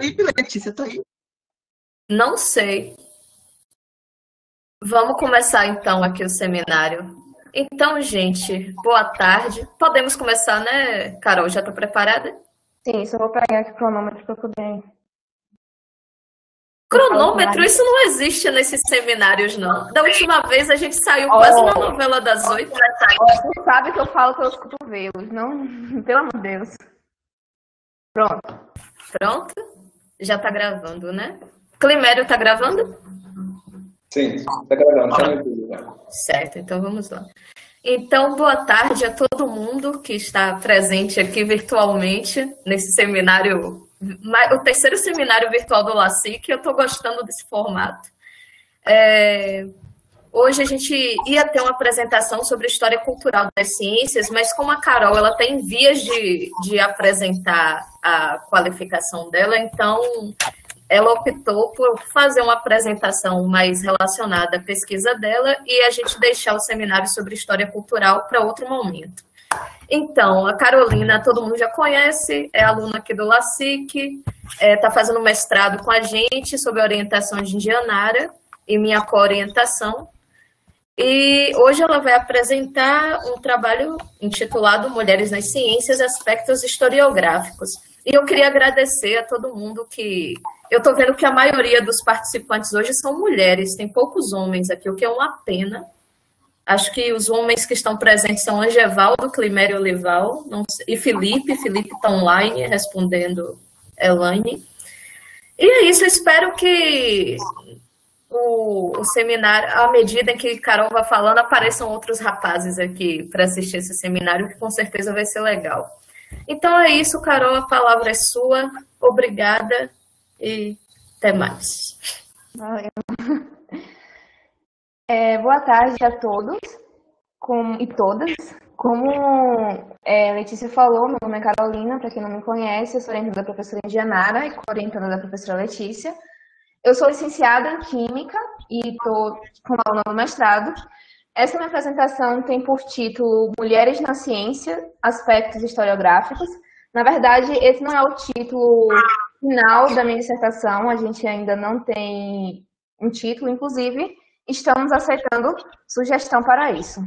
Felipe, Letícia, tá aí? Não sei. Vamos começar então aqui o seminário. Então, gente, boa tarde. Podemos começar, né, Carol? Já está preparada? Sim, só vou pegar aqui o cronômetro para poder. Cronômetro, isso não existe nesses seminários, não. Da última vez a gente saiu quase na novela das 8. Você sabe que eu falo pelos cotovelos, não? Pelo amor de Deus. Pronto. Pronto? Já tá gravando, né? Climério tá gravando? Sim, está gravando, já no YouTube já. Certo, então vamos lá. Então, boa tarde a todo mundo que está presente aqui virtualmente nesse seminário, o terceiro seminário virtual do LACIC. Eu estou gostando desse formato. Hoje a gente ia ter uma apresentação sobre história cultural das ciências, mas como a Carol ela tem vias de apresentar a qualificação dela, então ela optou por fazer uma apresentação mais relacionada à pesquisa dela e a gente deixar o seminário sobre história cultural para outro momento. Então, a Carolina, todo mundo já conhece, é aluna aqui do LACIC, está fazendo mestrado com a gente sob a orientação de Indianara e minha co-orientação. E hoje ela vai apresentar um trabalho intitulado Mulheres nas Ciências, Aspectos Historiográficos. E eu queria agradecer a todo mundo que... Eu estou vendo que a maioria dos participantes hoje são mulheres, tem poucos homens aqui, o que é uma pena. Acho que os homens que estão presentes são Angevaldo, Climério Olival e Felipe. Felipe está online respondendo Elaine. E é isso, eu espero que o seminário, à medida em que Carol vai falando, apareçam outros rapazes aqui para assistir esse seminário, que com certeza vai ser legal. Então é isso, Carol, a palavra é sua. Obrigada e até mais. Boa tarde a todos e todas. Como a Letícia falou, meu nome é Carolina, para quem não me conhece, eu sou orientada da professora Indianara e co-orientada da professora Letícia. Eu sou licenciada em Química e estou como aluna do mestrado. Essa minha apresentação tem por título Mulheres na Ciência, Aspectos Historiográficos. Na verdade, esse não é o título final da minha dissertação, a gente ainda não tem um título, inclusive estamos aceitando sugestão para isso.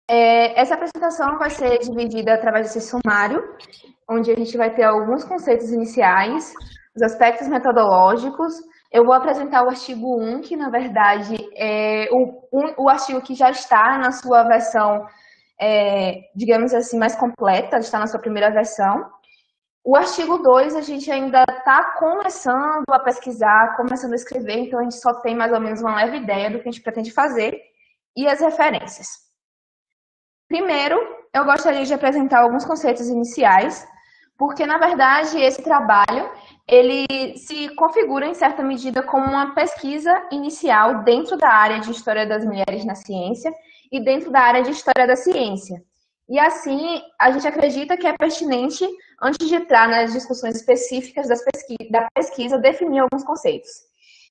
Essa apresentação vai ser dividida através desse sumário, onde a gente vai ter alguns conceitos iniciais, os aspectos metodológicos. Eu vou apresentar o artigo 1, que na verdade é o artigo que já está na sua versão, digamos assim, mais completa, está na sua primeira versão. O artigo 2 a gente ainda está começando a pesquisar, começando a escrever, então a gente só tem mais ou menos uma leve ideia do que a gente pretende fazer e as referências. Primeiro, eu gostaria de apresentar alguns conceitos iniciais, porque, na verdade, esse trabalho ele se configura, em certa medida, como uma pesquisa inicial dentro da área de História das Mulheres na Ciência e dentro da área de História da Ciência. E, assim, a gente acredita que é pertinente, antes de entrar nas discussões específicas da pesquisa, definir alguns conceitos.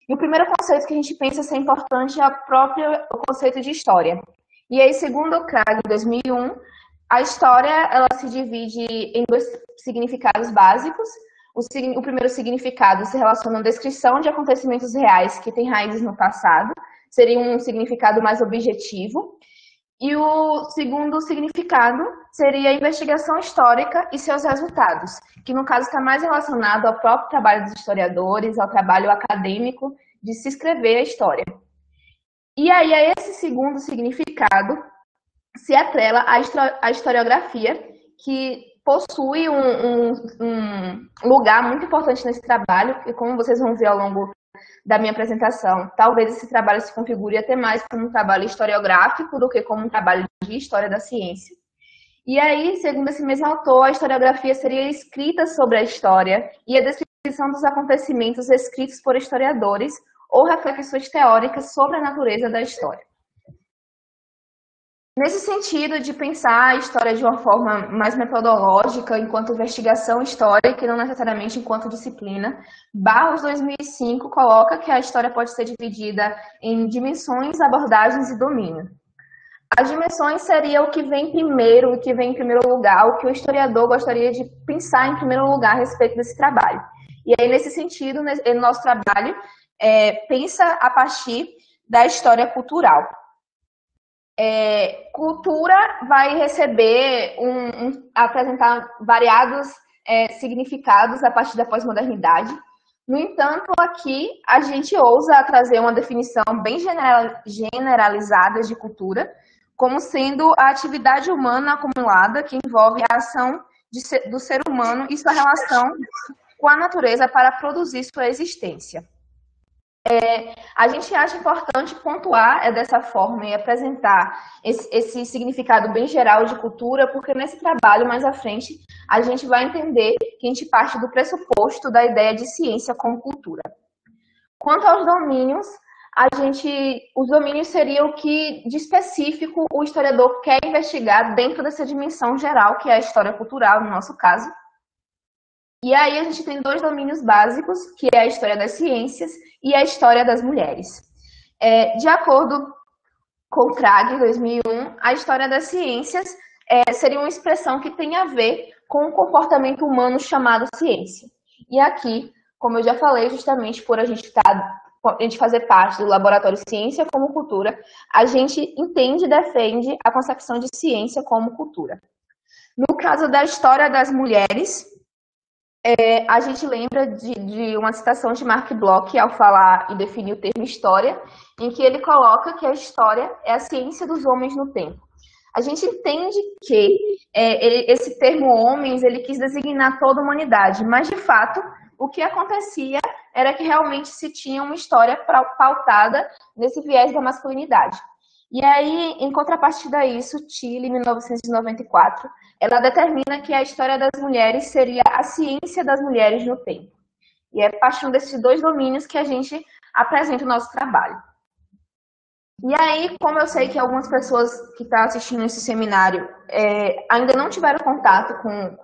E o primeiro conceito que a gente pensa ser importante é o conceito de história. E aí, segundo o CRAG, em 2001, a história ela se divide em dois significados básicos. O primeiro significado se relaciona à descrição de acontecimentos reais que têm raízes no passado, seria um significado mais objetivo. E o segundo significado seria a investigação histórica e seus resultados, que no caso está mais relacionado ao próprio trabalho dos historiadores, ao trabalho acadêmico de se escrever a história. E aí, a esse segundo significado se atrela a historiografia, que possui um lugar muito importante nesse trabalho, e como vocês vão ver ao longo da minha apresentação, talvez esse trabalho se configure até mais como um trabalho historiográfico do que como um trabalho de história da ciência. E aí, segundo esse mesmo autor, a historiografia seria a escrita sobre a história e a descrição dos acontecimentos escritos por historiadores ou reflexões teóricas sobre a natureza da história. Nesse sentido de pensar a história de uma forma mais metodológica, enquanto investigação histórica e não necessariamente enquanto disciplina, Barros 2005 coloca que a história pode ser dividida em dimensões, abordagens e domínio. as dimensões seria o que vem primeiro, o que vem em primeiro lugar, o que o historiador gostaria de pensar em primeiro lugar a respeito desse trabalho. E aí, nesse sentido, o nosso trabalho pensa a partir da história cultural. Cultura vai receber, apresentar variados significados a partir da pós-modernidade. No entanto, aqui a gente ousa trazer uma definição bem generalizada de cultura, como sendo a atividade humana acumulada que envolve a ação do ser humano e sua relação com a natureza para produzir sua existência. A gente acha importante pontuar dessa forma e apresentar esse significado bem geral de cultura, porque nesse trabalho, mais à frente, a gente vai entender que a gente parte do pressuposto da ideia de ciência como cultura. Quanto aos domínios, os domínios seriam o que, de específico, o historiador quer investigar dentro dessa dimensão geral, que é a história cultural, no nosso caso. E aí a gente tem 2 domínios básicos, que é a história das ciências e a história das mulheres. De acordo com Krag, 2001, a história das ciências seria uma expressão que tem a ver com o comportamento humano chamado ciência. E aqui, como eu já falei, justamente por a gente fazer parte do Laboratório Ciência como Cultura, a gente entende e defende a concepção de ciência como cultura. No caso da história das mulheres, a gente lembra de uma citação de Mark Bloch ao falar e definir o termo história, em que ele coloca que a história é a ciência dos homens no tempo. A gente entende que esse termo homens, ele quis designar toda a humanidade, mas, de fato, o que acontecia era que realmente se tinha uma história pautada nesse viés da masculinidade. E aí, em contrapartida a isso, Tilly, em 1994, ela determina que a história das mulheres seria a ciência das mulheres no tempo. E é partindo desses 2 domínios que a gente apresenta o nosso trabalho. E aí, como eu sei que algumas pessoas que estão assistindo esse seminário ainda não tiveram contato com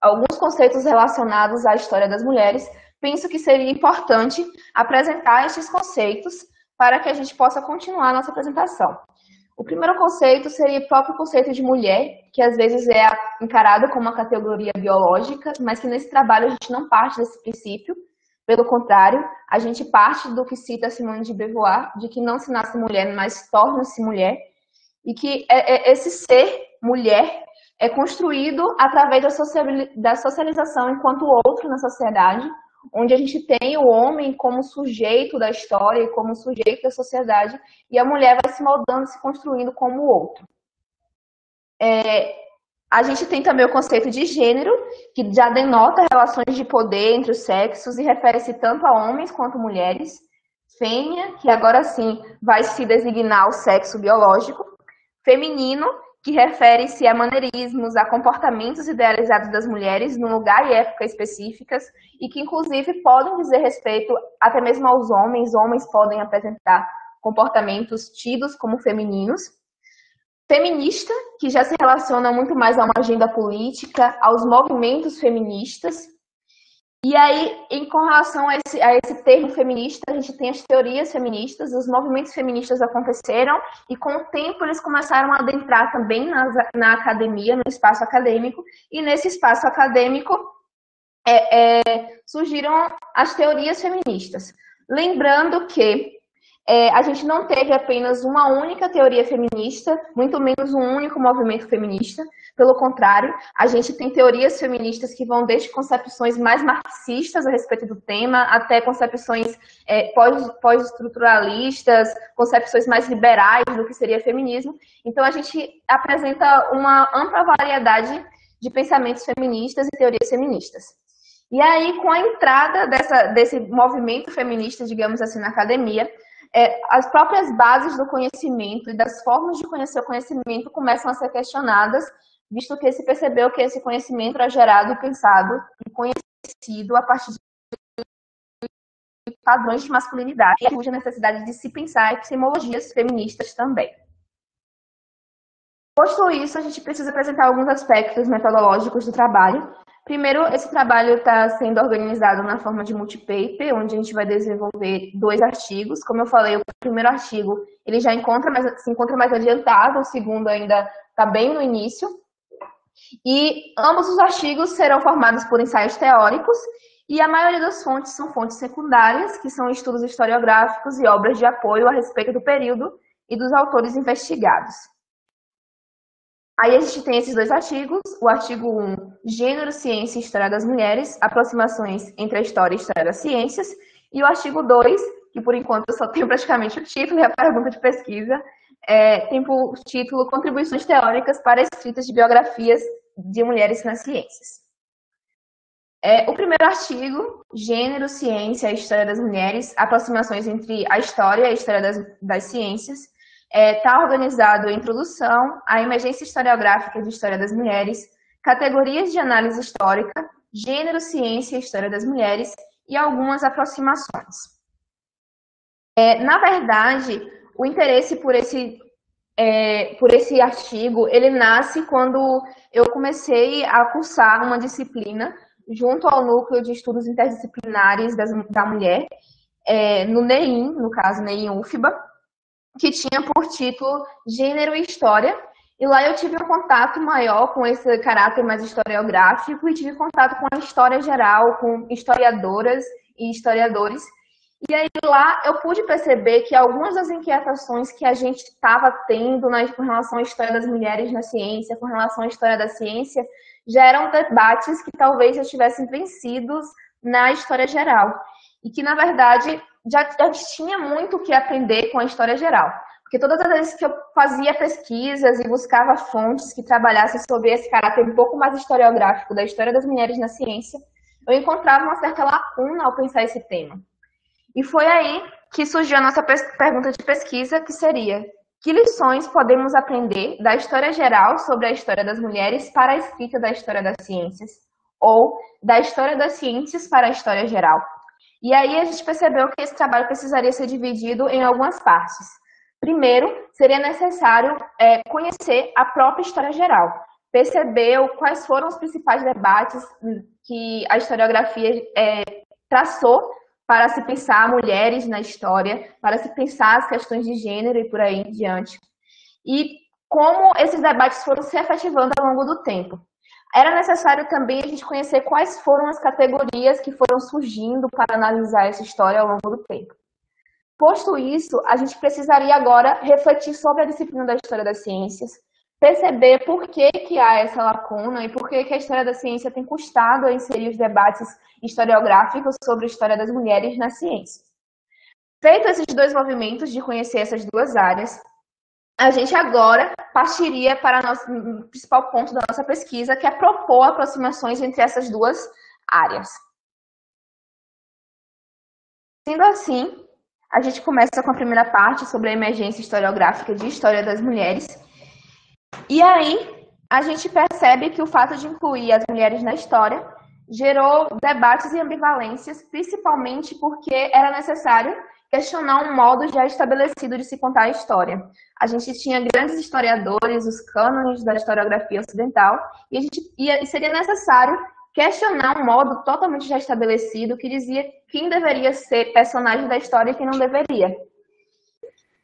alguns conceitos relacionados à história das mulheres, penso que seria importante apresentar estes conceitos para que a gente possa continuar a nossa apresentação. O primeiro conceito seria o próprio conceito de mulher, que às vezes é encarado como uma categoria biológica, mas que nesse trabalho a gente não parte desse princípio. Pelo contrário, a gente parte do que cita Simone de Beauvoir, de que não se nasce mulher, mas torna-se mulher, e que esse ser mulher é construído através da socialização enquanto outro na sociedade, onde a gente tem o homem como sujeito da história e como sujeito da sociedade, e a mulher vai se moldando, se construindo como o outro. A gente tem também o conceito de gênero, que já denota relações de poder entre os sexos e refere-se tanto a homens quanto a mulheres. Fêmea, que agora sim vai se designar o sexo biológico. Feminino, que refere-se a maneirismos, a comportamentos idealizados das mulheres num lugar e época específicas e que, inclusive, podem dizer respeito até mesmo aos homens. Homens podem apresentar comportamentos tidos como femininos. Feminista, que já se relaciona muito mais a uma agenda política, aos movimentos feministas. E aí, com relação a esse termo feminista, a gente tem as teorias feministas, os movimentos feministas aconteceram e com o tempo eles começaram a adentrar também na academia, no espaço acadêmico, e nesse espaço acadêmico surgiram as teorias feministas. Lembrando que a gente não teve apenas uma única teoria feminista, muito menos um único movimento feminista. Pelo contrário, a gente tem teorias feministas que vão desde concepções mais marxistas a respeito do tema, até concepções pós-estruturalistas, concepções mais liberais do que seria feminismo. Então, a gente apresenta uma ampla variedade de pensamentos feministas e teorias feministas. E aí, com a entrada desse movimento feminista, digamos assim, na academia, as próprias bases do conhecimento e das formas de conhecer o conhecimento começam a ser questionadas, visto que se percebeu que esse conhecimento era gerado e pensado e conhecido a partir de padrões de masculinidade, e surge a necessidade de se pensar epistemologias feministas também. Posto isso, a gente precisa apresentar alguns aspectos metodológicos do trabalho, Primeiro, esse trabalho está sendo organizado na forma de multipaper, onde a gente vai desenvolver 2 artigos. Como eu falei, o primeiro artigo ele já se encontra mais adiantado, o segundo ainda está bem no início. E ambos os artigos serão formados por ensaios teóricos, e a maioria das fontes são fontes secundárias, que são estudos historiográficos e obras de apoio a respeito do período e dos autores investigados. Aí a gente tem esses 2 artigos, o artigo 1, Gênero, Ciência e História das Mulheres, aproximações entre a história e a história das ciências, e o artigo 2, que por enquanto só tem praticamente o título e a pergunta de pesquisa, tem por título Contribuições Teóricas para Escritas de Biografias de Mulheres nas Ciências. O primeiro artigo, Gênero, Ciência e História das Mulheres, aproximações entre a história e a história das ciências, está organizado em introdução, a emergência historiográfica de história das mulheres, categorias de análise histórica, gênero, ciência e história das mulheres e algumas aproximações. Na verdade, o interesse por esse artigo, ele nasce quando eu comecei a cursar uma disciplina junto ao Núcleo de Estudos Interdisciplinares da Mulher, no NEIM, no caso NEIM UFBA, que tinha por título Gênero e História, e lá eu tive um contato maior com esse caráter mais historiográfico e tive contato com a história geral, com historiadoras e historiadores. E aí lá eu pude perceber que algumas das inquietações que a gente estava tendo com relação à história das mulheres na ciência, com relação à história da ciência, já eram debates que talvez já tivessem vencidos na história geral. E que, na verdade, já tinha muito o que aprender com a história geral. Porque todas as vezes que eu fazia pesquisas e buscava fontes que trabalhassem sobre esse caráter um pouco mais historiográfico da história das mulheres na ciência, eu encontrava uma certa lacuna ao pensar esse tema. E foi aí que surgiu a nossa pergunta de pesquisa, que seria: que lições podemos aprender da história geral sobre a história das mulheres para a escrita da história das ciências? Ou da história das ciências para a história geral? E aí a gente percebeu que esse trabalho precisaria ser dividido em algumas partes. Primeiro, seria necessário conhecer a própria história geral, perceber quais foram os principais debates que a historiografia traçou para se pensar mulheres na história, para se pensar as questões de gênero e por aí em diante. E como esses debates foram se efetivando ao longo do tempo. Era necessário também a gente conhecer quais foram as categorias que foram surgindo para analisar essa história ao longo do tempo. Posto isso, a gente precisaria agora refletir sobre a disciplina da história das ciências, perceber por que há essa lacuna e por que a história da ciência tem custado a inserir os debates historiográficos sobre a história das mulheres na ciência. Feito esses 2 movimentos de conhecer essas 2 áreas, a gente agora partiria para o principal ponto da nossa pesquisa, que é propor aproximações entre essas 2 áreas. Sendo assim, a gente começa com a primeira parte sobre a emergência historiográfica de história das mulheres. E aí, a gente percebe que o fato de incluir as mulheres na história gerou debates e ambivalências, principalmente porque era necessário questionar um modo já estabelecido de se contar a história. A gente tinha grandes historiadores, os cânones da historiografia ocidental, e seria necessário questionar um modo totalmente já estabelecido que dizia quem deveria ser personagem da história e quem não deveria.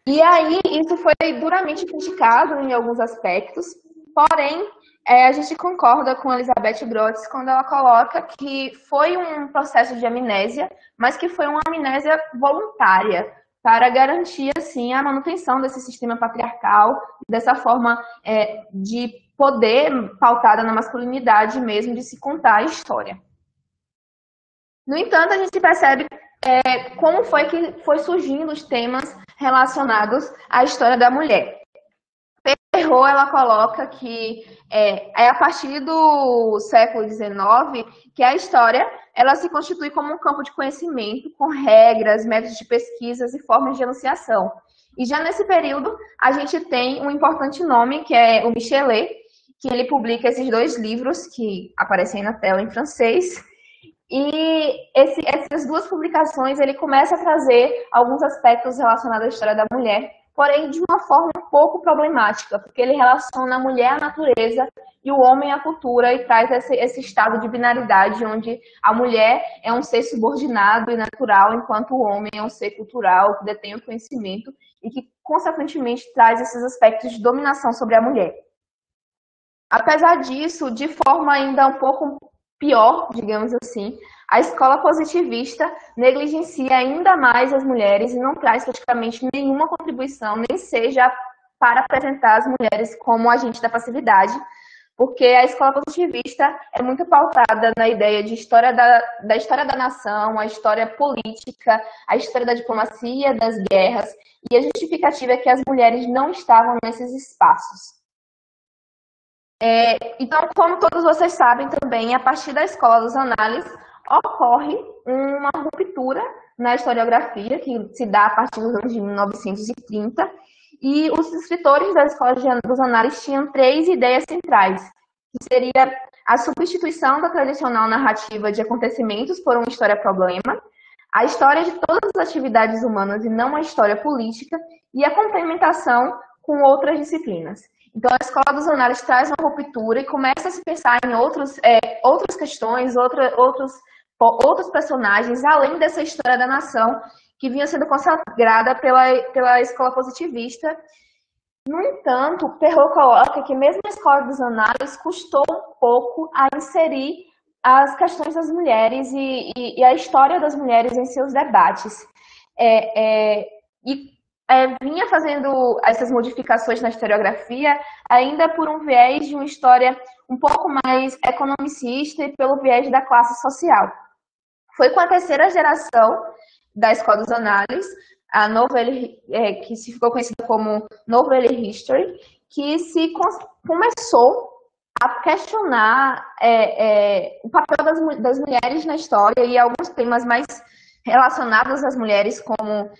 E aí, isso foi duramente criticado em alguns aspectos, porém, a gente concorda com Elizabeth Grotz quando ela coloca que foi um processo de amnésia, mas que foi uma amnésia voluntária, para garantir, assim, a manutenção desse sistema patriarcal, dessa forma de poder pautada na masculinidade mesmo, de se contar a história. No entanto, a gente percebe como foi que foi surgindo os temas relacionados à história da mulher. Perrault, ela coloca que é a partir do século XIX que a história ela se constitui como um campo de conhecimento com regras, métodos de pesquisas e formas de enunciação. E já nesse período, a gente tem um importante nome, que é o Michelet, que ele publica esses 2 livros que aparecem na tela em francês. E essas 2 publicações, ele começa a trazer alguns aspectos relacionados à história da mulher, porém de uma forma um pouco problemática, porque ele relaciona a mulher à natureza e o homem à cultura e traz esse estado de binaridade onde a mulher é um ser subordinado e natural, enquanto o homem é um ser cultural que detém o conhecimento e que, consequentemente, traz esses aspectos de dominação sobre a mulher. Apesar disso, de forma ainda um pouco pior, digamos assim, a escola positivista negligencia ainda mais as mulheres e não traz praticamente nenhuma contribuição, nem seja para apresentar as mulheres como agente da passividade, porque a escola positivista é muito pautada na ideia de história da história da nação, a história política, a história da diplomacia, das guerras, e a justificativa é que as mulheres não estavam nesses espaços. Então, como todos vocês sabem também, a partir da Escola dos Análises, ocorre uma ruptura na historiografia, que se dá a partir dos anos de 1930, e os escritores da Escola dos Análises tinham 3 ideias centrais, que seria a substituição da tradicional narrativa de acontecimentos por uma história-problema, a história de todas as atividades humanas e não a história política, e a complementação com outras disciplinas. Então, a Escola dos Análises traz uma ruptura e começa a se pensar em outras questões, outros personagens, além dessa história da nação, que vinha sendo consagrada pela Escola Positivista. No entanto, Perrault coloca que mesmo a Escola dos Análises custou um pouco a inserir as questões das mulheres e a história das mulheres em seus debates. Vinha fazendo essas modificações na historiografia ainda por um viés de uma história um pouco mais economicista e pelo viés da classe social. Foi com a terceira geração da Escola dos Análises, a Nouvelle, que se ficou conhecida como Nouvelle History, que se começou a questionar o papel das mulheres na história e alguns temas mais relacionados às mulheres, como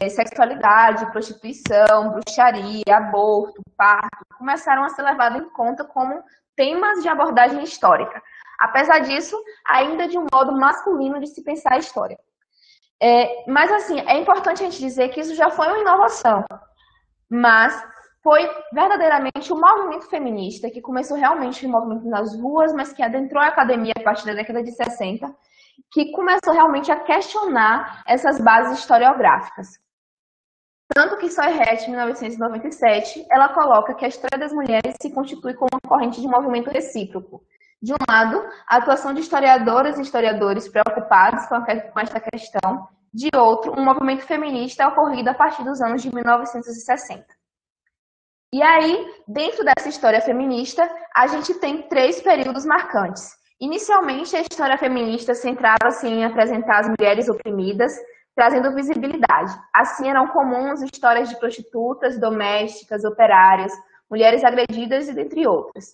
sexualidade, prostituição, bruxaria, aborto, parto, começaram a ser levados em conta como temas de abordagem histórica. Apesar disso, ainda de um modo masculino de se pensar a história. Mas, assim, é importante a gente dizer que isso já foi uma inovação, mas foi verdadeiramente o movimento feminista, que começou realmente o movimento nas ruas, mas que adentrou a academia a partir da década de 60, que começou realmente a questionar essas bases historiográficas. Tanto que Soyret, em 1997, ela coloca que a história das mulheres se constitui como uma corrente de movimento recíproco. De um lado, a atuação de historiadoras e historiadores preocupados com esta questão. De outro, um movimento feminista ocorrido a partir dos anos de 1960. E aí, dentro dessa história feminista, a gente tem 3 períodos marcantes. Inicialmente, a história feminista centrava-se em apresentar as mulheres oprimidas, trazendo visibilidade. Assim, eram comuns histórias de prostitutas, domésticas, operárias, mulheres agredidas e dentre outras.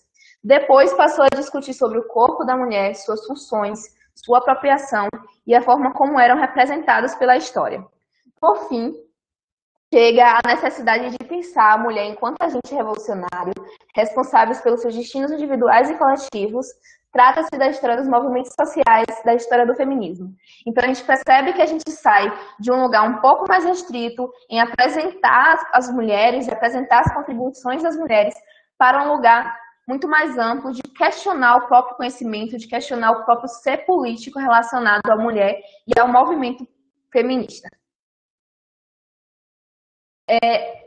Depois, passou a discutir sobre o corpo da mulher, suas funções, sua apropriação e a forma como eram representadas pela história. Por fim, chega a necessidade de pensar a mulher enquanto agente revolucionário, responsáveis pelos seus destinos individuais e coletivos. Trata-se da história dos movimentos sociais, da história do feminismo. Então, a gente percebe que a gente sai de um lugar um pouco mais restrito em apresentar as mulheres, apresentar as contribuições das mulheres, para um lugar muito mais amplo de questionar o próprio conhecimento, de questionar o próprio ser político relacionado à mulher e ao movimento feminista.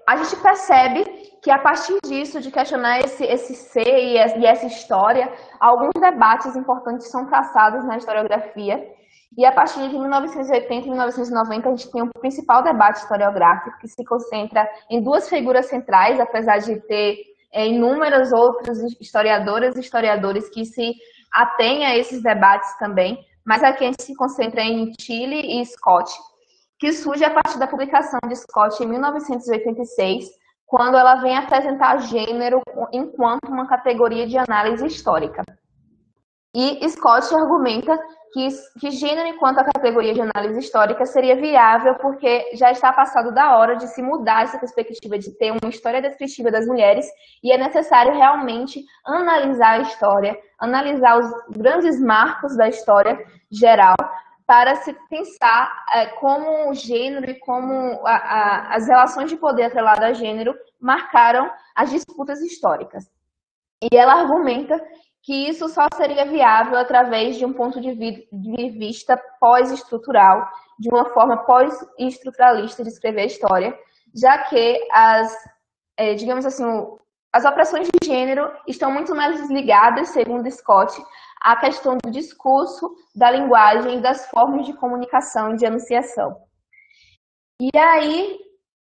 A gente percebe que a partir disso, de questionar esse ser e essa história, alguns debates importantes são traçados na historiografia, e a partir de 1980 e 1990 a gente tem um principal debate historiográfico que se concentra em 2 figuras centrais, apesar de ter inúmeras outras historiadoras e historiadores que se atêm a esses debates também, mas aqui a gente se concentra em Tilly e Scott, que surge a partir da publicação de Scott em 1986, quando ela vem apresentar gênero enquanto uma categoria de análise histórica. E Scott argumenta que gênero enquanto a categoria de análise histórica seria viável porque já está passado da hora de se mudar essa perspectiva de ter uma história descritiva das mulheres e é necessário realmente analisar a história, analisar os grandes marcos da história geral, para se pensar como o gênero e como as relações de poder atreladas a gênero marcaram as disputas históricas. E ela argumenta que isso só seria viável através de um ponto de vista pós-estrutural, de uma forma pós-estruturalista de escrever a história, já que digamos assim, as opressões de gênero estão muito mais ligadas, segundo Scott, à questão do discurso, da linguagem e das formas de comunicação e de anunciação. E aí,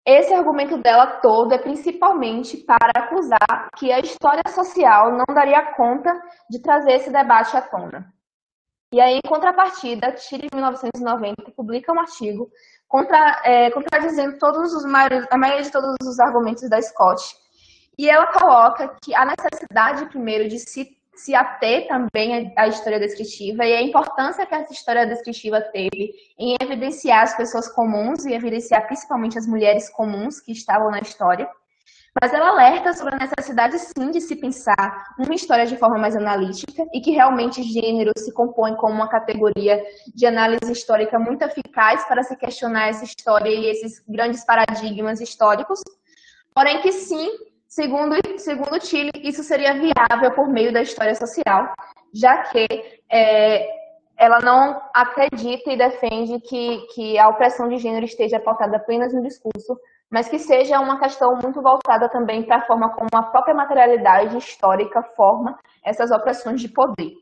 esse argumento dela todo é principalmente para acusar que a história social não daria conta de trazer esse debate à tona. E aí, em contrapartida, Tilly, em 1990, publica um artigo contradizendo a maioria de todos os argumentos da Scott. E ela coloca que a necessidade, primeiro, de se ater também à história descritiva e a importância que essa história descritiva teve em evidenciar as pessoas comuns e evidenciar principalmente as mulheres comuns que estavam na história. Mas ela alerta sobre a necessidade, sim, de se pensar uma história de forma mais analítica e que realmente gênero se compõe como uma categoria de análise histórica muito eficaz para se questionar essa história e esses grandes paradigmas históricos. Porém que sim, segundo Tilly, isso seria viável por meio da história social, já que ela não acredita e defende que a opressão de gênero esteja pautada apenas no discurso, mas que seja uma questão muito voltada também para a forma como a própria materialidade histórica forma essas opressões de poder.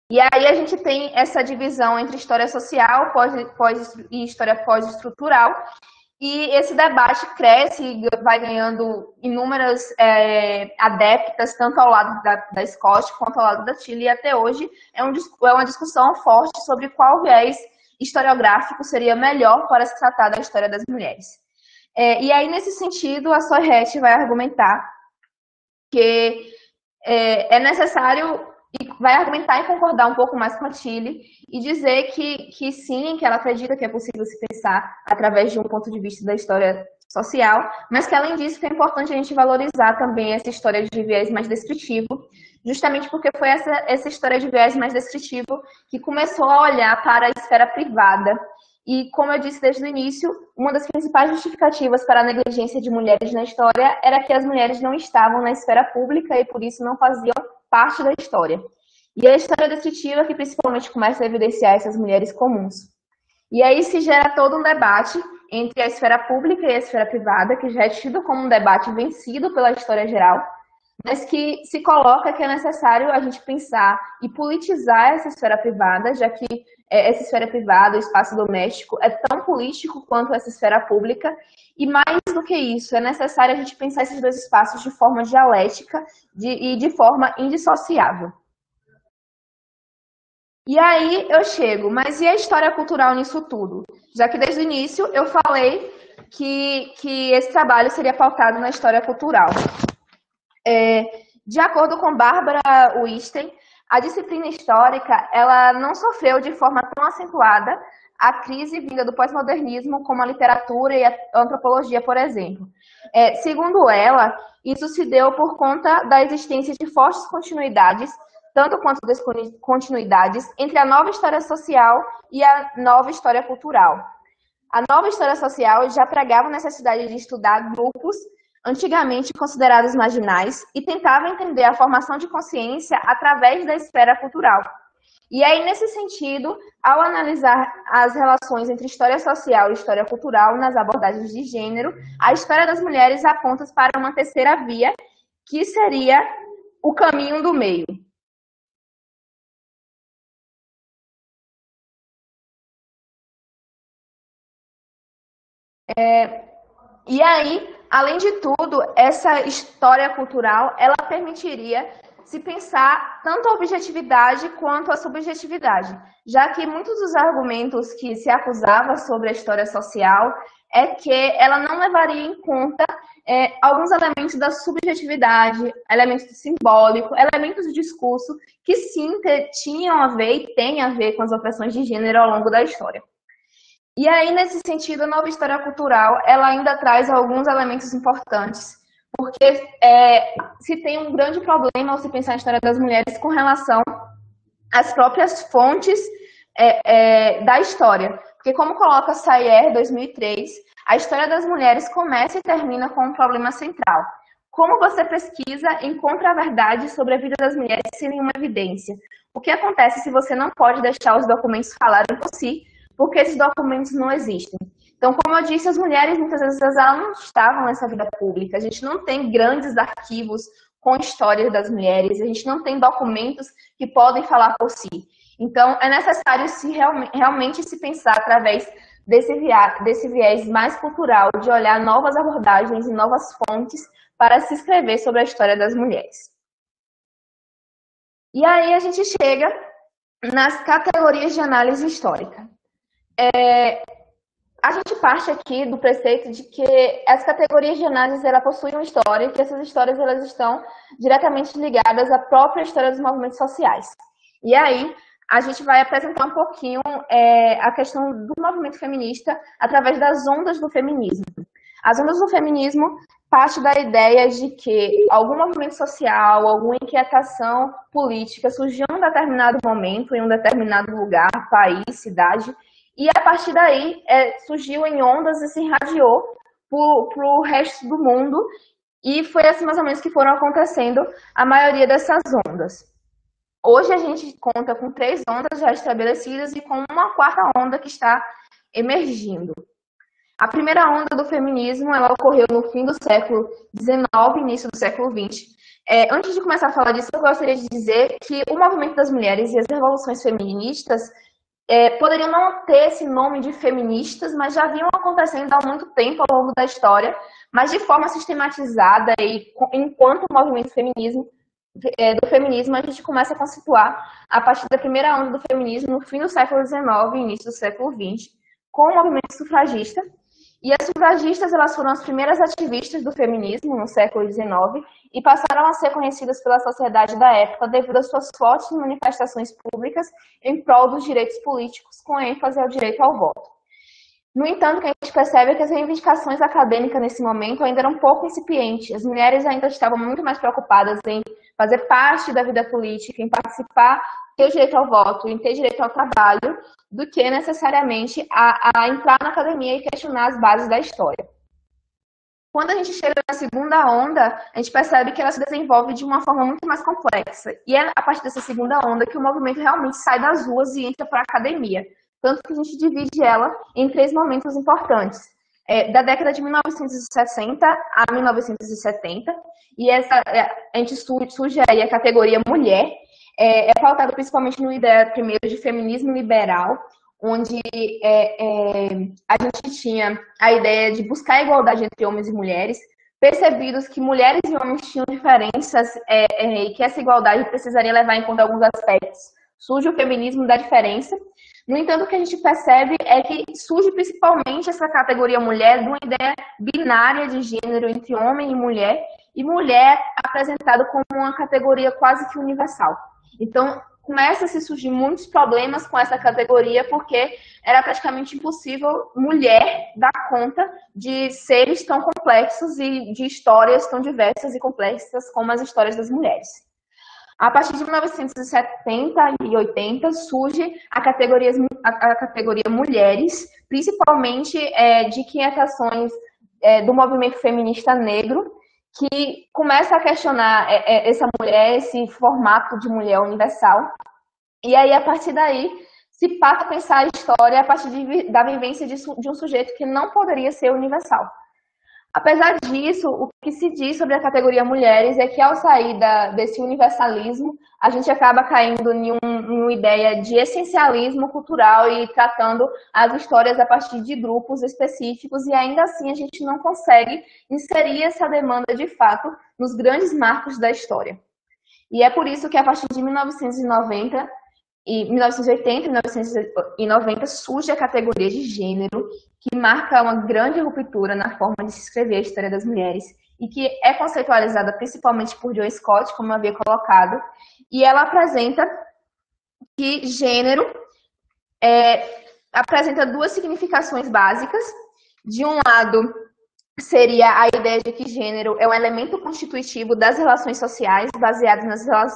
E aí a gente tem essa divisão entre história social e história pós-estrutural, e esse debate cresce e vai ganhando inúmeras adeptas, tanto ao lado da Scott quanto ao lado da Tilly, e até hoje é uma discussão forte sobre qual viés historiográfico seria melhor para se tratar da história das mulheres. E aí, nesse sentido, a Soyet vai argumentar que é necessário, e vai argumentar e concordar um pouco mais com a Tilly, e dizer que sim, que ela acredita que é possível se pensar através de um ponto de vista da história social, mas que, além disso, é importante a gente valorizar também essa história de viés mais descritivo, justamente porque foi essa história de viés mais descritivo que começou a olhar para a esfera privada. E, como eu disse desde o início, uma das principais justificativas para a negligência de mulheres na história era que as mulheres não estavam na esfera pública e, por isso, não faziam parte da história. E a história descritiva que principalmente começa a evidenciar essas mulheres comuns. E aí se gera todo um debate entre a esfera pública e a esfera privada, que já é tido como um debate vencido pela história geral, mas que se coloca que é necessário a gente pensar e politizar essa esfera privada, já que essa esfera privada, o espaço doméstico, é tão político quanto essa esfera pública, e mais do que isso, é necessário a gente pensar esses dois espaços de forma dialética e de forma indissociável. E aí eu chego, mas e a história cultural nisso tudo? Já que desde o início eu falei que esse trabalho seria pautado na história cultural. De acordo com Barbara Weinstein, a disciplina histórica ela não sofreu de forma tão acentuada a crise vinda do pós-modernismo como a literatura e a antropologia, por exemplo. Segundo ela, isso se deu por conta da existência de fortes continuidades, tanto quanto descontinuidades, entre a nova história social e a nova história cultural. A nova história social já pregava a necessidade de estudar grupos antigamente considerados marginais, e tentava entender a formação de consciência através da esfera cultural. E aí, nesse sentido, ao analisar as relações entre história social e história cultural nas abordagens de gênero, a história das mulheres aponta para uma terceira via, que seria o caminho do meio. E aí, além de tudo, essa história cultural, ela permitiria se pensar tanto a objetividade quanto a subjetividade, já que muitos dos argumentos que se acusava sobre a história social é que ela não levaria em conta alguns elementos da subjetividade, elementos do simbólico, elementos do discurso, que sim tinham a ver e têm a ver com as opressões de gênero ao longo da história. E aí, nesse sentido, a nova história cultural, ela ainda traz alguns elementos importantes, porque se tem um grande problema ao se pensar a história das mulheres com relação às próprias fontes da história. Porque, como coloca Sayer, 2003, a história das mulheres começa e termina com um problema central. Como você pesquisa, encontra a verdade sobre a vida das mulheres sem nenhuma evidência? O que acontece se você não pode deixar os documentos falarem por si, porque esses documentos não existem? Então, como eu disse, as mulheres, muitas vezes, elas não estavam nessa vida pública. A gente não tem grandes arquivos com histórias das mulheres, a gente não tem documentos que podem falar por si. Então, é necessário realmente se pensar através desse viés mais cultural, de olhar novas abordagens e novas fontes para se escrever sobre a história das mulheres. E aí a gente chega nas categorias de análise histórica. A gente parte aqui do preceito de que as categorias de análise ela possuem uma história e que essas histórias elas estão diretamente ligadas à própria história dos movimentos sociais. E aí a gente vai apresentar um pouquinho a questão do movimento feminista através das ondas do feminismo. As ondas do feminismo parte da ideia de que algum movimento social, alguma inquietação política surgiu em um determinado momento, em um determinado lugar, país, cidade, e a partir daí surgiu em ondas e se irradiou para o resto do mundo, e foi assim mais ou menos que foram acontecendo a maioria dessas ondas. Hoje a gente conta com 3 ondas já estabelecidas e com uma 4ª onda que está emergindo. A primeira onda do feminismo ela ocorreu no fim do século XIX, início do século XX. Antes de começar a falar disso, eu gostaria de dizer que o movimento das mulheres e as revoluções feministas poderiam não ter esse nome de feministas, mas já vinham acontecendo há muito tempo ao longo da história, mas de forma sistematizada e enquanto o movimento do feminismo a gente começa a conceituar a partir da primeira onda do feminismo no fim do século XIX e início do século XX, com o movimento sufragista. E as sufragistas elas foram as primeiras ativistas do feminismo no século XIX e passaram a ser conhecidas pela sociedade da época devido às suas fortes manifestações públicas em prol dos direitos políticos, com ênfase ao direito ao voto. No entanto, o que a gente percebe é que as reivindicações acadêmicas nesse momento ainda eram um pouco incipientes. As mulheres ainda estavam muito mais preocupadas em fazer parte da vida política, em participar, ter direito ao voto, em ter direito ao trabalho, do que necessariamente a entrar na academia e questionar as bases da história. Quando a gente chega na segunda onda, a gente percebe que ela se desenvolve de uma forma muito mais complexa. E é a partir dessa segunda onda que o movimento realmente sai das ruas e entra para a academia. Tanto que a gente divide ela em 3 momentos importantes. Da década de 1960 a 1970, e a gente surge aí a categoria mulher, pautado principalmente no ideia primeiro de feminismo liberal, onde a gente tinha a ideia de buscar a igualdade entre homens e mulheres, percebidos que mulheres e homens tinham diferenças e que essa igualdade precisaria levar em conta alguns aspectos. Surge o feminismo da diferença. No entanto, o que a gente percebe é que surge principalmente essa categoria mulher de uma ideia binária de gênero entre homem e mulher apresentada como uma categoria quase que universal. Então, começa a se surgir muitos problemas com essa categoria, porque era praticamente impossível mulher dar conta de seres tão complexos e de histórias tão diversas e complexas como as histórias das mulheres. A partir de 1970 e 80 surge a categoria mulheres, principalmente de inquietações do movimento feminista negro, que começa a questionar essa mulher, esse formato de mulher universal. E aí, a partir daí, se passa a pensar a história a partir da vivência de um sujeito que não poderia ser universal. Apesar disso, o que se diz sobre a categoria mulheres é que, ao sair desse universalismo, a gente acaba caindo em uma ideia de essencialismo cultural e tratando as histórias a partir de grupos específicos, e ainda assim a gente não consegue inserir essa demanda de fato nos grandes marcos da história. E é por isso que, a partir de 1980 e 1990 surge a categoria de gênero, que marca uma grande ruptura na forma de se escrever a história das mulheres e que é conceitualizada principalmente por Joan Scott, como eu havia colocado, e ela apresenta que gênero apresenta 2 significações básicas. De um lado, seria a ideia de que gênero é um elemento constitutivo das relações sociais, baseado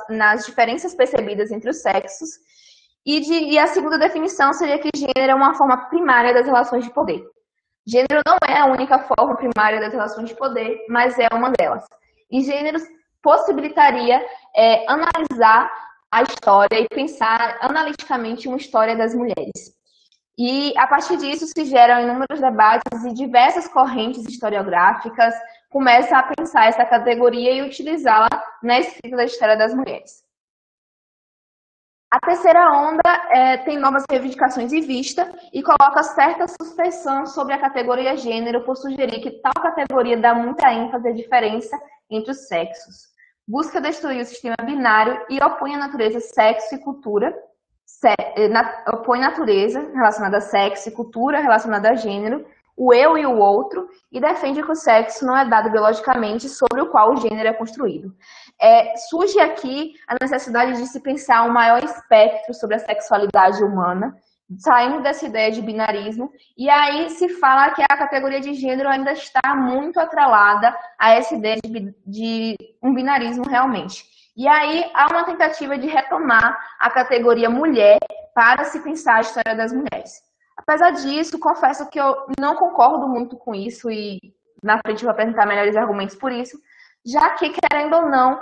nas diferenças percebidas entre os sexos, E a segunda definição seria que gênero é uma forma primária das relações de poder. Gênero não é a única forma primária das relações de poder, mas é uma delas. E gênero possibilitaria analisar a história e pensar analiticamente uma história das mulheres. E, a partir disso, se geram inúmeros debates e diversas correntes historiográficas começam a pensar essa categoria e utilizá-la na escrita da história das mulheres. A terceira onda tem novas reivindicações em vista e coloca certa suspensão sobre a categoria gênero por sugerir que tal categoria dá muita ênfase à diferença entre os sexos. Busca destruir o sistema binário e opõe a natureza sexo e cultura, opõe natureza relacionada a sexo e cultura relacionada a gênero, o eu e o outro, e defende que o sexo não é dado biologicamente sobre o qual o gênero é construído. Surge aqui a necessidade de se pensar um maior espectro sobre a sexualidade humana, saindo dessa ideia de binarismo, e aí se fala que a categoria de gênero ainda está muito atrelada a essa ideia de um binarismo realmente. E aí há uma tentativa de retomar a categoria mulher para se pensar a história das mulheres. Apesar disso, confesso que eu não concordo muito com isso e na frente vou apresentar melhores argumentos por isso, já que, querendo ou não,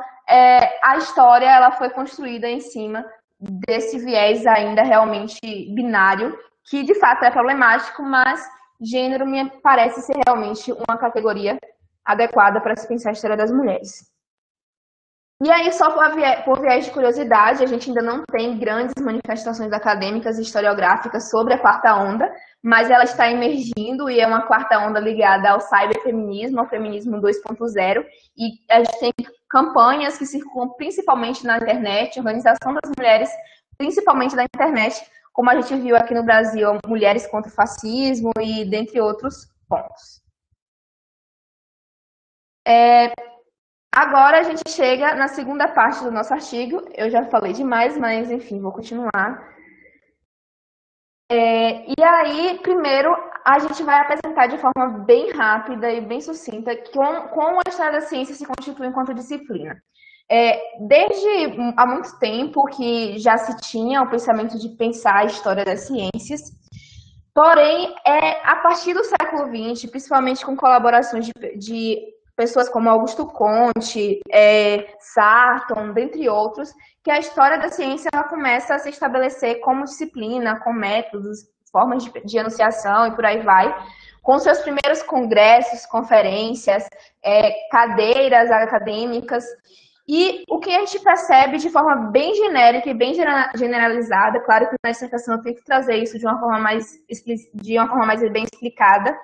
a história ela foi construída em cima desse viés ainda realmente binário, que de fato é problemático, mas gênero me parece ser realmente uma categoria adequada para se pensar a história das mulheres. E aí, só por viés de curiosidade, a gente ainda não tem grandes manifestações acadêmicas e historiográficas sobre a quarta onda, mas ela está emergindo e é uma quarta onda ligada ao cyberfeminismo, ao feminismo 2.0, e a gente tem campanhas que circulam principalmente na internet, organização das mulheres, principalmente na internet, como a gente viu aqui no Brasil, Mulheres contra o Fascismo e dentre outros pontos. Agora a gente chega na segunda parte do nosso artigo. Eu já falei demais, mas enfim, vou continuar. E aí, primeiro, a gente vai apresentar de forma bem rápida e bem sucinta como a história da ciência se constitui enquanto disciplina. Desde há muito tempo que já se tinha o pensamento de pensar a história das ciências, porém, a partir do século XX, principalmente com colaborações de pessoas como Augusto Comte, Sarton, dentre outros, que a história da ciência ela começa a se estabelecer como disciplina, com métodos, formas de enunciação e por aí vai, com seus primeiros congressos, conferências, cadeiras acadêmicas. E o que a gente percebe de forma bem genérica e bem generalizada, claro que na dissertação eu tenho que trazer isso de uma forma mais bem explicada,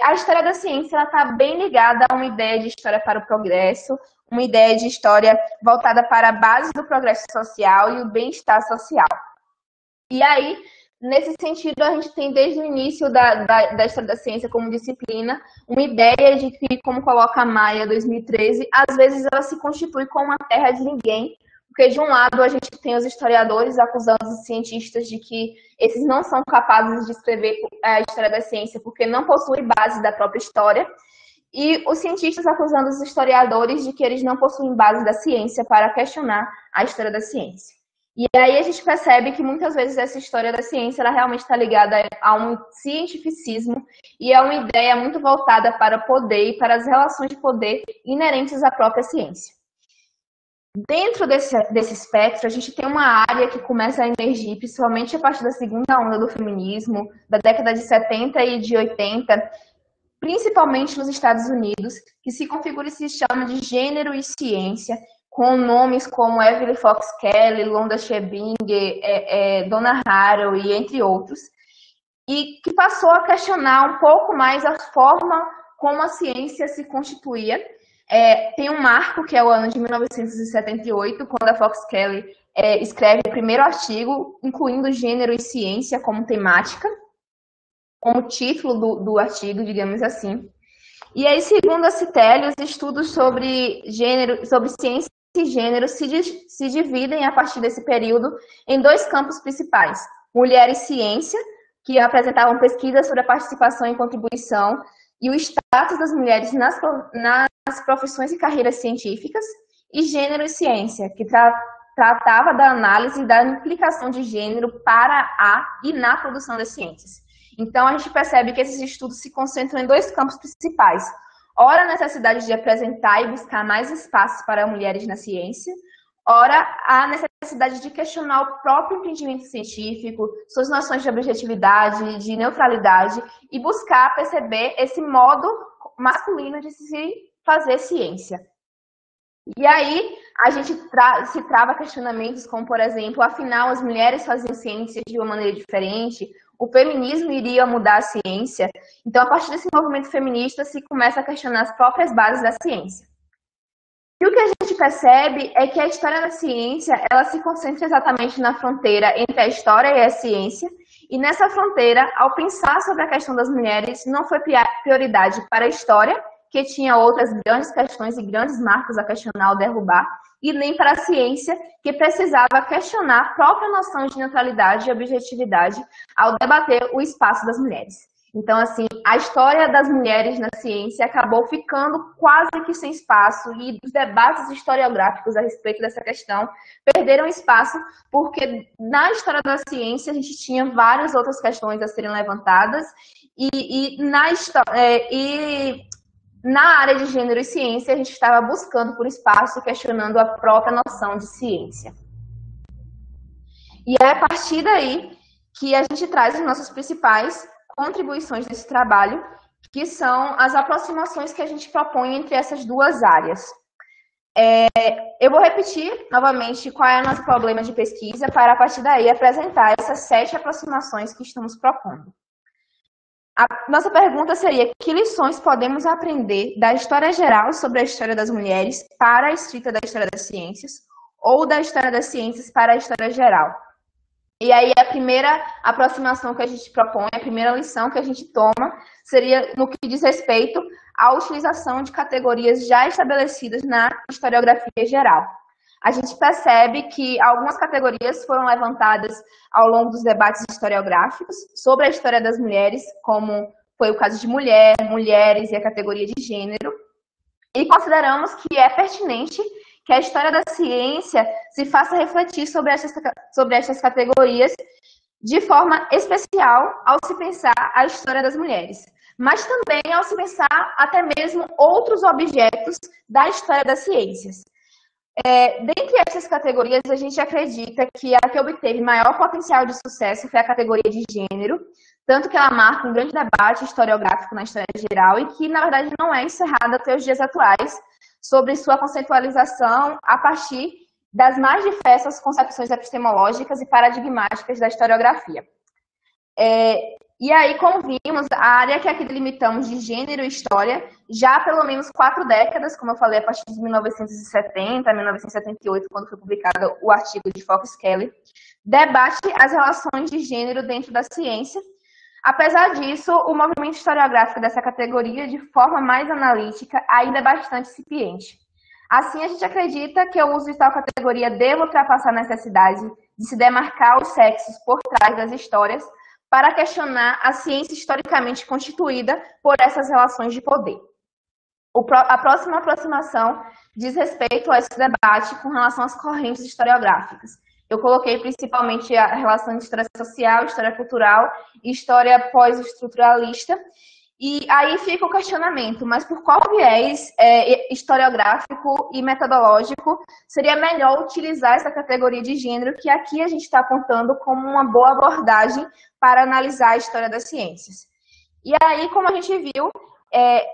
a história da ciência está bem ligada a uma ideia de história para o progresso, uma ideia de história voltada para a base do progresso social e o bem-estar social. E aí, nesse sentido, a gente tem desde o início da história da ciência como disciplina uma ideia de que, como coloca a Maia 2013, às vezes ela se constitui como uma terra de ninguém, porque de um lado a gente tem os historiadores acusando os cientistas de que esses não são capazes de escrever a história da ciência porque não possuem base da própria história, e os cientistas acusando os historiadores de que eles não possuem base da ciência para questionar a história da ciência. E aí a gente percebe que muitas vezes essa história da ciência ela realmente está ligada a um cientificismo e é uma ideia muito voltada para o poder e para as relações de poder inerentes à própria ciência. Dentro desse espectro, a gente tem uma área que começa a emergir, principalmente a partir da segunda onda do feminismo, da década de 70 e de 80, principalmente nos Estados Unidos, que se configura e se chama de gênero e ciência, com nomes como Evelyn Fox Kelly, Londa Schebinger, Donna Haraway, entre outros, e que passou a questionar um pouco mais a forma como a ciência se constituía. Tem um marco, que é o ano de 1978, quando a Fox Kelly escreve o primeiro artigo, incluindo gênero e ciência como temática, como título do artigo, digamos assim. E aí, segundo a Citelli, os estudos sobre ciência e gênero se dividem a partir desse período em dois campos principais: mulher e ciência, que apresentavam pesquisas sobre a participação e contribuição e o status das mulheres nas profissões e carreiras científicas, e gênero e ciência, que tratava da análise da implicação de gênero para a e na produção das ciências. Então, a gente percebe que esses estudos se concentram em dois campos principais. Ora, a necessidade de apresentar e buscar mais espaços para mulheres na ciência, ora, a necessidade de questionar o próprio entendimento científico, suas noções de objetividade, de neutralidade, e buscar perceber esse modo masculino de se fazer ciência. E aí, a gente se trava questionamentos como, por exemplo, afinal, as mulheres faziam ciência de uma maneira diferente, o feminismo iria mudar a ciência. Então, a partir desse movimento feminista, se começa a questionar as próprias bases da ciência. E o que a gente percebe é que a história da ciência, ela se concentra exatamente na fronteira entre a história e a ciência, e nessa fronteira, ao pensar sobre a questão das mulheres, não foi prioridade para a história, que tinha outras grandes questões e grandes marcos a questionar ou derrubar, e nem para a ciência, que precisava questionar a própria noção de neutralidade e objetividade ao debater o espaço das mulheres. Então, assim, a história das mulheres na ciência acabou ficando quase que sem espaço, e os debates historiográficos a respeito dessa questão perderam espaço, porque na história da ciência a gente tinha várias outras questões a serem levantadas, na área de gênero e ciência, a gente estava buscando por espaço, questionando a própria noção de ciência. E é a partir daí que a gente traz as nossas principais contribuições desse trabalho, que são as aproximações que a gente propõe entre essas duas áreas. Eu vou repetir novamente qual é o nosso problema de pesquisa, para a partir daí apresentar essas 7 aproximações que estamos propondo. A nossa pergunta seria: que lições podemos aprender da história geral sobre a história das mulheres para a escrita da história das ciências, ou da história das ciências para a história geral? E aí a primeira aproximação que a gente propõe, a primeira lição que a gente toma, seria no que diz respeito à utilização de categorias já estabelecidas na historiografia geral. A gente percebe que algumas categorias foram levantadas ao longo dos debates historiográficos sobre a história das mulheres, como foi o caso de mulher, mulheres e a categoria de gênero, e consideramos que é pertinente que a história da ciência se faça refletir sobre essas categorias de forma especial ao se pensar a história das mulheres, mas também ao se pensar até mesmo outros objetos da história das ciências. Dentre essas categorias, a gente acredita que a que obteve maior potencial de sucesso foi a categoria de gênero, tanto que ela marca um grande debate historiográfico na história geral e que, na verdade, não é encerrada até os dias atuais, sobre sua conceitualização a partir das mais diversas concepções epistemológicas e paradigmáticas da historiografia. E aí, como vimos, a área que aqui delimitamos de gênero e história, já há pelo menos 4 décadas, como eu falei, a partir de 1970, 1978, quando foi publicado o artigo de Fox Kelly, debate as relações de gênero dentro da ciência. Apesar disso, o movimento historiográfico dessa categoria, de forma mais analítica, ainda é bastante incipiente. Assim, a gente acredita que o uso de tal categoria deve ultrapassar a necessidade de se demarcar os sexos por trás das histórias para questionar a ciência historicamente constituída por essas relações de poder. A próxima aproximação diz respeito a esse debate com relação às correntes historiográficas. Eu coloquei principalmente a relação de história social, história cultural e história pós-estruturalista. E aí fica o questionamento, mas por qual viés historiográfico e metodológico seria melhor utilizar essa categoria de gênero que aqui a gente está apontando como uma boa abordagem para analisar a história das ciências? E aí, como a gente viu,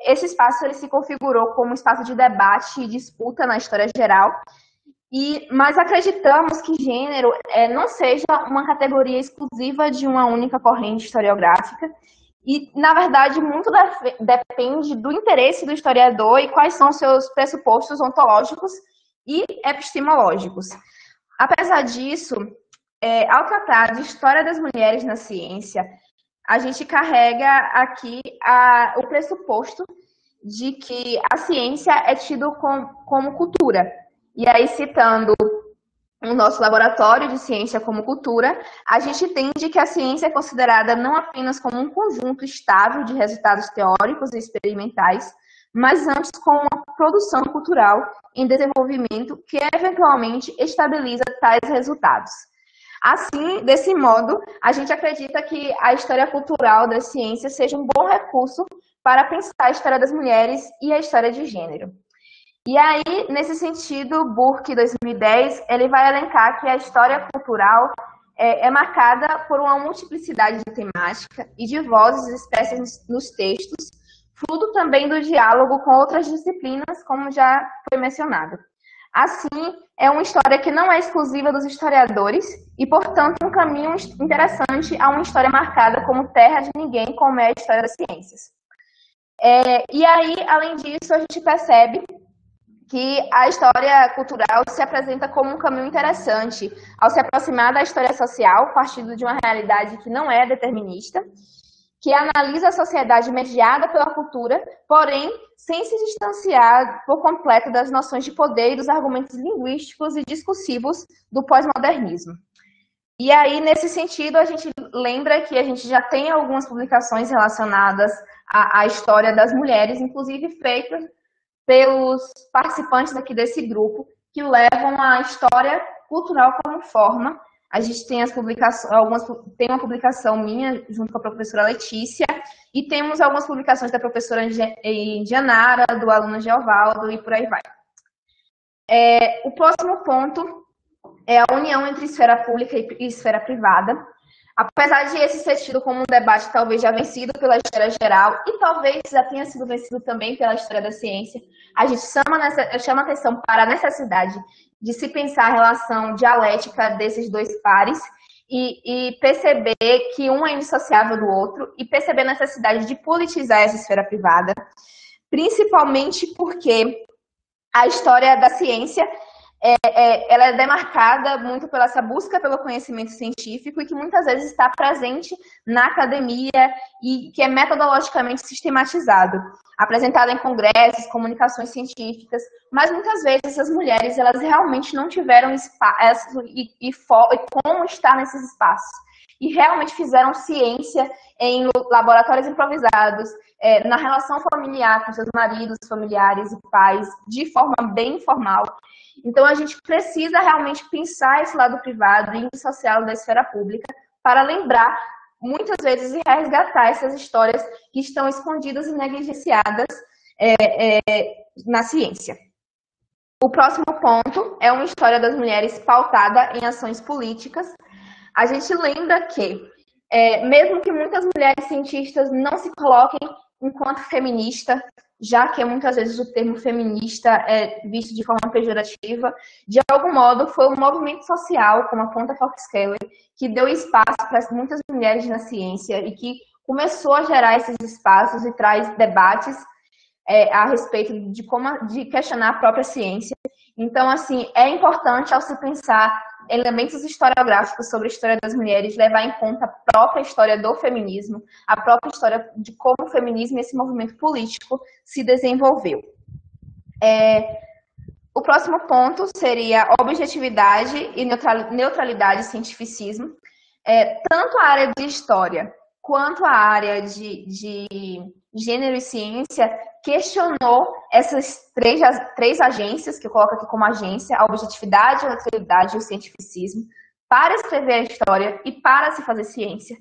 esse espaço ele se configurou como um espaço de debate e disputa na história geral, mas acreditamos que gênero não seja uma categoria exclusiva de uma única corrente historiográfica e, na verdade, muito depende do interesse do historiador e quais são os seus pressupostos ontológicos e epistemológicos. Apesar disso, ao tratar de história das mulheres na ciência, a gente carrega aqui o pressuposto de que a ciência é tido como cultura. E aí, citando o nosso laboratório de ciência como cultura, a gente entende que a ciência é considerada não apenas como um conjunto estável de resultados teóricos e experimentais, mas antes com uma produção cultural em desenvolvimento que eventualmente estabiliza tais resultados. Assim, desse modo, a gente acredita que a história cultural das ciências seja um bom recurso para pensar a história das mulheres e a história de gênero. E aí, nesse sentido, Burke, 2010, ele vai elencar que a história cultural é marcada por uma multiplicidade de temática e de vozes expressas nos textos, fruto também do diálogo com outras disciplinas, como já foi mencionado. Assim, é uma história que não é exclusiva dos historiadores e, portanto, um caminho interessante a uma história marcada como terra de ninguém, como é a história das ciências. E aí, além disso, a gente percebe que a história cultural se apresenta como um caminho interessante ao se aproximar da história social, partindo de uma realidade que não é determinista, que analisa a sociedade mediada pela cultura, porém, sem se distanciar por completo das noções de poder e dos argumentos linguísticos e discursivos do pós-modernismo. E aí, nesse sentido, a gente lembra que a gente já tem algumas publicações relacionadas à história das mulheres, inclusive feitas pelos participantes aqui desse grupo, que levam a história cultural como forma. A gente tem tem uma publicação minha, junto com a professora Letícia, e temos algumas publicações da professora Indianara, do aluno Geovaldo, e por aí vai. O próximo ponto é a união entre esfera pública e esfera privada. Apesar de esse ser tido como um debate talvez já vencido pela história geral e talvez já tenha sido vencido também pela história da ciência, a gente chama atenção para a necessidade de se pensar a relação dialética desses dois pares e perceber que um é indissociável do outro e perceber a necessidade de politizar essa esfera privada, principalmente porque a história da ciência ela é demarcada muito pela essa busca pelo conhecimento científico e que muitas vezes está presente na academia e que é metodologicamente sistematizado, apresentado em congressos, comunicações científicas, mas muitas vezes as mulheres elas realmente não tiveram espaço e como estar nesses espaços. E realmente fizeram ciência em laboratórios improvisados, na relação familiar com seus maridos, familiares e pais, de forma bem informal. Então, a gente precisa realmente pensar esse lado privado e social da esfera pública para lembrar, muitas vezes, e resgatar essas histórias que estão escondidas e negligenciadas na ciência. O próximo ponto é uma história das mulheres pautada em ações políticas. A gente lembra que, mesmo que muitas mulheres cientistas não se coloquem enquanto feminista, já que muitas vezes o termo feminista é visto de forma pejorativa, de algum modo foi um movimento social, como aponta Fox Keller, que deu espaço para muitas mulheres na ciência e que começou a gerar esses espaços e traz debates a respeito de questionar a própria ciência. Então, assim, é importante, ao se pensar elementos historiográficos sobre a história das mulheres, levar em conta a própria história do feminismo, a própria história de como o feminismo e esse movimento político se desenvolveu. O próximo ponto seria objetividade e neutralidade e cientificismo. Tanto a área de história quanto a área de gênero e ciência questionou essas três agências, que eu coloco aqui como agência, a objetividade, a neutralidade e o cientificismo, para escrever a história e para se fazer ciência.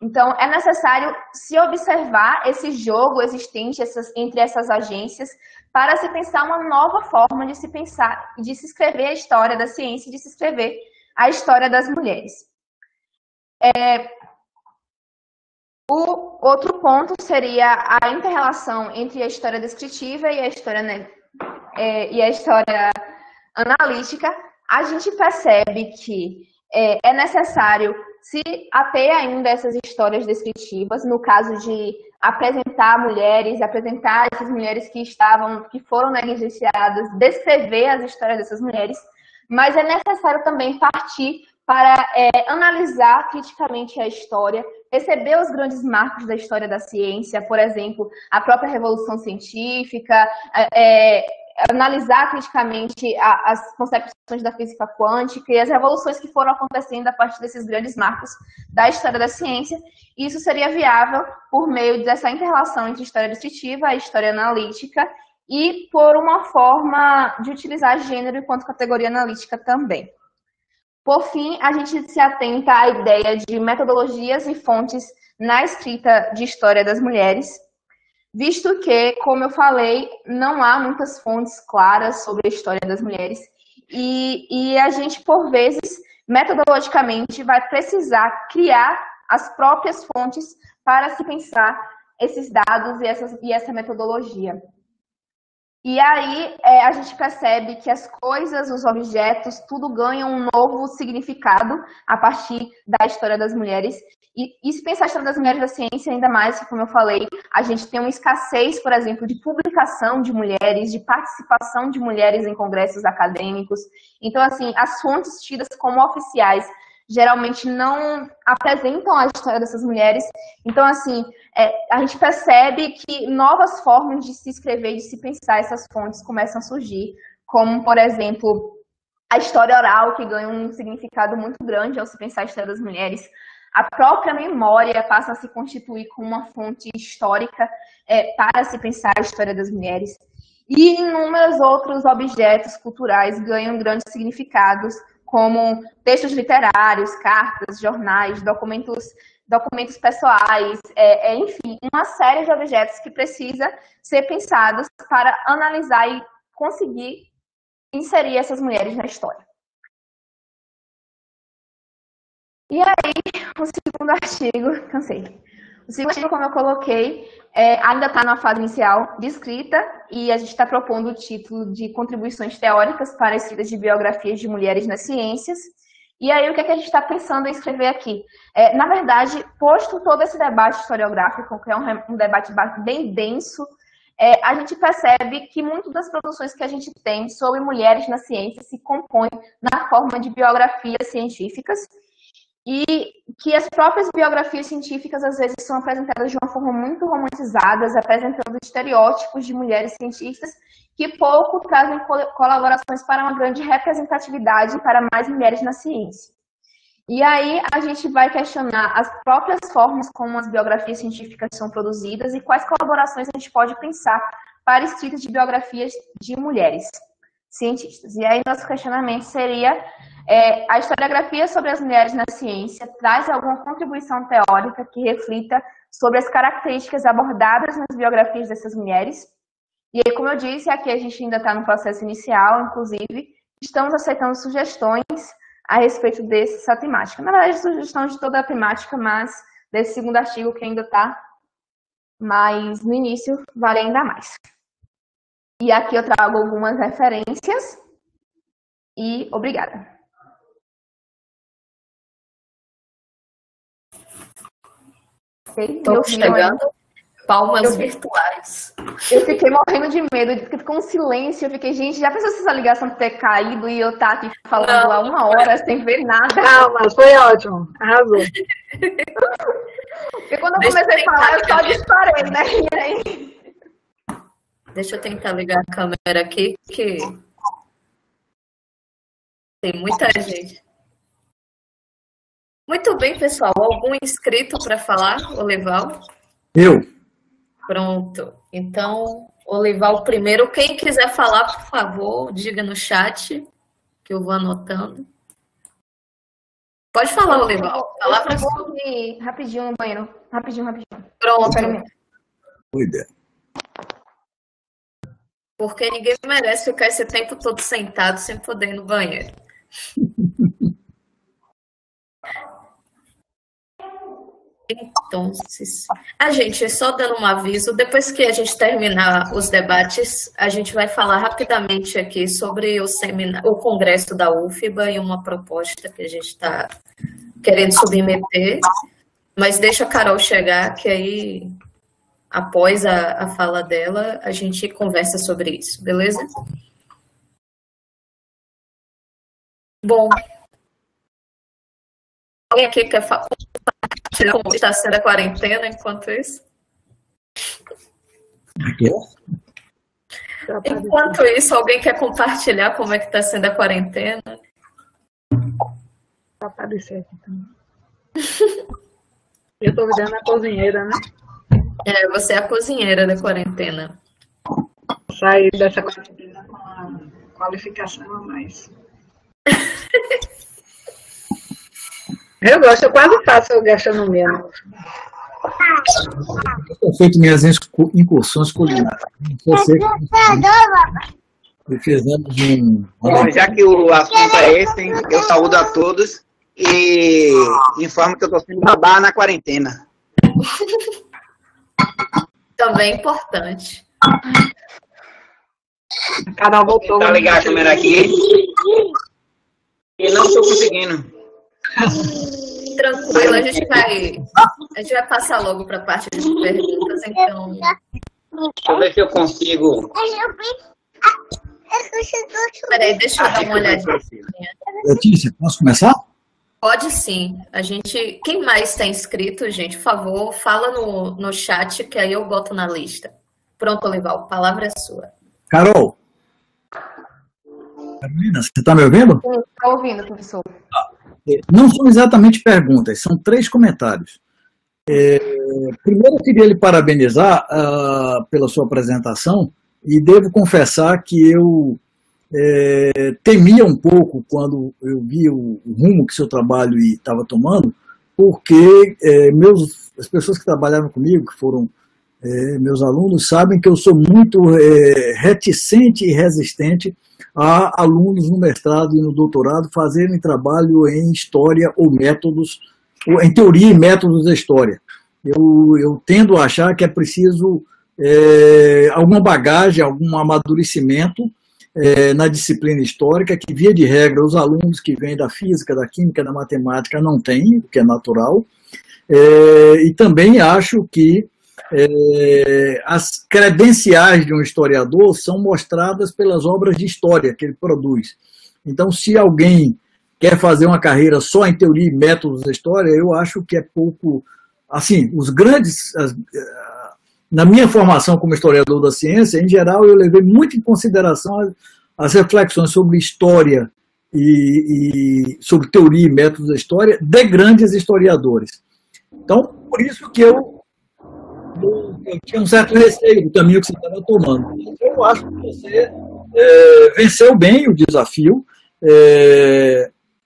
Então, é necessário se observar esse jogo existente entre essas agências para se pensar uma nova forma de se pensar, de se escrever a história da ciência e de se escrever a história das mulheres. O outro ponto seria a inter-relação entre a história descritiva e a história analítica. A gente percebe que é necessário se ater ainda a essas histórias descritivas, no caso de apresentar mulheres, apresentar essas mulheres que foram negligenciadas, descrever as histórias dessas mulheres, mas é necessário também partir para analisar criticamente a história, perceber os grandes marcos da história da ciência, por exemplo, a própria Revolução Científica, analisar criticamente as concepções da física quântica e as revoluções que foram acontecendo a partir desses grandes marcos da história da ciência. E isso seria viável por meio dessa inter-relação entre história descritiva e história analítica e por uma forma de utilizar gênero enquanto categoria analítica também. Por fim, a gente se atenta à ideia de metodologias e fontes na escrita de história das mulheres, visto que, como eu falei, não há muitas fontes claras sobre a história das mulheres e a gente, por vezes, metodologicamente, vai precisar criar as próprias fontes para se pensar esses dados e essa metodologia. E aí a gente percebe que as coisas, os objetos, tudo ganha um novo significado a partir da história das mulheres. E se pensar a história das mulheres da ciência, ainda mais, como eu falei, a gente tem uma escassez, por exemplo, de publicação de mulheres, de participação de mulheres em congressos acadêmicos. Então, assim, as fontes tidas como oficiais geralmente não apresentam a história dessas mulheres. Então, assim, a gente percebe que novas formas de se escrever, de se pensar essas fontes começam a surgir, como, por exemplo, a história oral, que ganha um significado muito grande ao se pensar a história das mulheres. A própria memória passa a se constituir como uma fonte histórica para se pensar a história das mulheres. E inúmeros outros objetos culturais ganham grandes significados, como textos literários, cartas, jornais, documentos pessoais, enfim, uma série de objetos que precisa ser pensados para analisar e conseguir inserir essas mulheres na história. E aí, o segundo artigo, cansei. O segundo artigo, como eu coloquei, ainda está na fase inicial de escrita e a gente está propondo o título de Contribuições Teóricas para a Escrita de Biografias de Mulheres nas Ciências. E aí, o que é que a gente está pensando em escrever aqui? Na verdade, posto todo esse debate historiográfico, que é um debate bem denso, a gente percebe que muitas das produções que a gente tem sobre mulheres na ciência se compõem na forma de biografias científicas, e que as próprias biografias científicas, às vezes, são apresentadas de uma forma muito romantizadas, apresentando estereótipos de mulheres cientistas que pouco trazem colaborações para uma grande representatividade para mais mulheres na ciência. E aí a gente vai questionar as próprias formas como as biografias científicas são produzidas e quais colaborações a gente pode pensar para a escrita de biografias de mulheres cientistas. E aí nosso questionamento seria: a historiografia sobre as mulheres na ciência traz alguma contribuição teórica que reflita sobre as características abordadas nas biografias dessas mulheres? E aí, como eu disse, aqui a gente ainda está no processo inicial, inclusive, estamos aceitando sugestões a respeito dessa temática. Na verdade, sugestões de toda a temática, mas desse segundo artigo que ainda está mais no início, vale ainda mais. E aqui eu trago algumas referências e obrigada. Estou chegando. Palmas virtuais. Eu fiquei morrendo de medo, porque ficou um silêncio. Eu fiquei, gente, já pensou se essa ligação ter caído e eu estar aqui falando há uma hora sem ver nada? Calma, foi ótimo. Arrasou. Porque quando eu comecei a falar, eu só disparei, né? E aí... Deixa eu tentar ligar a câmera aqui, que tem muita gente. Muito bem, pessoal. Algum inscrito para falar, Olival? Eu. Pronto. Então, Olival primeiro. Quem quiser falar, por favor, diga no chat, que eu vou anotando. Pode falar, Olival. Palavra sua. Eu vou ir rapidinho no banheiro. Rapidinho. Pronto. Boa ideia. Porque ninguém merece ficar esse tempo todo sentado sem poder ir no banheiro. Então, gente, só dando um aviso, depois que a gente terminar os debates, a gente vai falar rapidamente aqui sobre o congresso da UFBA e uma proposta que a gente está querendo submeter, mas deixa a Carol chegar, que aí, após a fala dela, a gente conversa sobre isso, beleza? Bom, alguém aqui quer falar? Como está sendo a quarentena enquanto isso? Enquanto isso, alguém quer compartilhar como é que está sendo a quarentena? Pra aparecer aqui também. Eu tô virando a cozinheira, né? É, você é a cozinheira da quarentena. Sair dessa quarentena com a qualificação a mais. Eu gosto, eu quase faço gastronomia. Eu tenho feito minhas incursões culinárias. Você fizemos Bom, já que o assunto é esse, eu saúdo a todos e informo que eu estou sendo babá na quarentena. Também importante. A Carol voltou. Tá ligar a câmera aqui e não estou conseguindo. Tranquilo, a gente vai passar logo para a parte de perguntas, então. Deixa eu ver se eu consigo. Peraí, deixa eu dar uma olhadinha. Letícia, posso começar? Pode sim. Quem mais está inscrito, gente, por favor, fala no chat, que aí eu boto na lista. Pronto, Olival, a palavra é sua. Carol. Carolina, você está me ouvindo? Estou ouvindo, professor. Não são exatamente perguntas, são 3 comentários. Primeiro, eu queria lhe parabenizar pela sua apresentação e devo confessar que eu temia um pouco quando eu vi o rumo que seu trabalho estava tomando, porque as pessoas que trabalharam comigo, que foram meus alunos, sabem que eu sou muito reticente e resistente a alunos no mestrado e no doutorado fazerem trabalho em história ou métodos, ou em teoria e métodos da história. Eu tendo a achar que é preciso alguma bagagem, algum amadurecimento na disciplina histórica, que via de regra os alunos que vêm da física, da química, da matemática não têm, o que é natural, e também acho que as credenciais de um historiador são mostradas pelas obras de história que ele produz. Então, se alguém quer fazer uma carreira só em teoria e métodos da história, eu acho que é pouco... Assim, na minha formação como historiador da ciência, em geral, eu levei muito em consideração as reflexões sobre história e sobre teoria e métodos da história de grandes historiadores. Então, por isso que eu tinha um certo receio do caminho que você estava tomando. Eu acho que você venceu bem o desafio.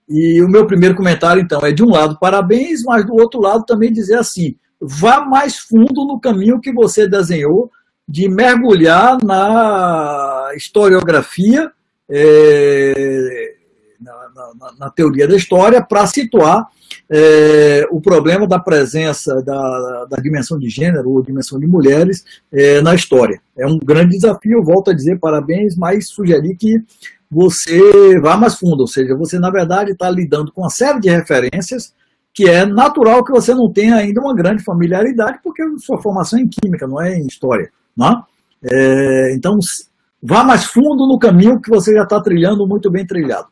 E o meu primeiro comentário, então, é de um lado, parabéns, mas do outro lado também dizer assim, vá mais fundo no caminho que você desenhou de mergulhar na historiografia, na teoria da história, para situar o problema da presença da dimensão de gênero ou dimensão de mulheres na história. É um grande desafio, eu volto a dizer parabéns, mas sugeri que você vá mais fundo, ou seja, você na verdade está lidando com uma série de referências que é natural que você não tenha ainda uma grande familiaridade, porque sua formação é em química, não é em história. Não é? Então, vá mais fundo no caminho que você já está trilhando, muito bem trilhado.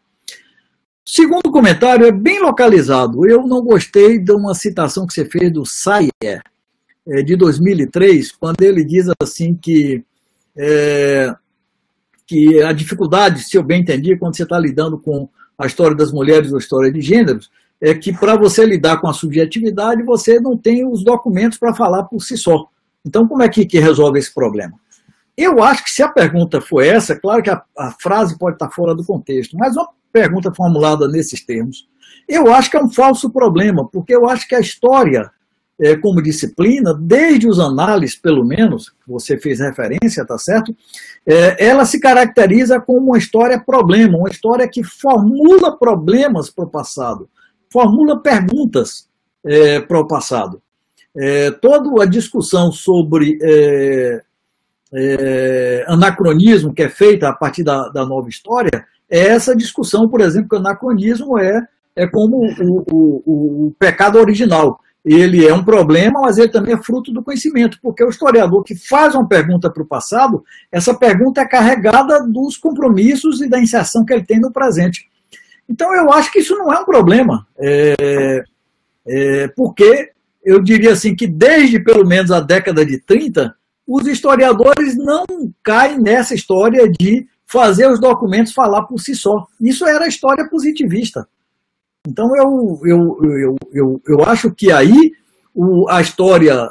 Segundo comentário é bem localizado. Eu não gostei de uma citação que você fez do Sayer, de 2003, quando ele diz assim que a dificuldade, se eu bem entendi, quando você está lidando com a história das mulheres ou a história de gêneros, é que para você lidar com a subjetividade, você não tem os documentos para falar por si só. Então, como é que resolve esse problema? Eu acho que se a pergunta for essa, claro que a frase pode estar fora do contexto, mas uma pergunta formulada nesses termos, eu acho que é um falso problema, porque eu acho que a história, como disciplina, desde os análises, pelo menos, que você fez referência, tá certo? Ela se caracteriza como uma história-problema, uma história que formula problemas para o passado, formula perguntas para o passado. Toda a discussão sobre anacronismo que é feita a partir da nova história, é essa discussão, por exemplo, que o anacronismo é como o pecado original. Ele é um problema, mas ele também é fruto do conhecimento, porque o historiador que faz uma pergunta para o passado, essa pergunta é carregada dos compromissos e da inserção que ele tem no presente. Então, eu acho que isso não é um problema, porque eu diria assim que desde pelo menos a década de 30, os historiadores não caem nessa história de fazer os documentos falar por si só. Isso era a história positivista. Então, eu acho que aí a história,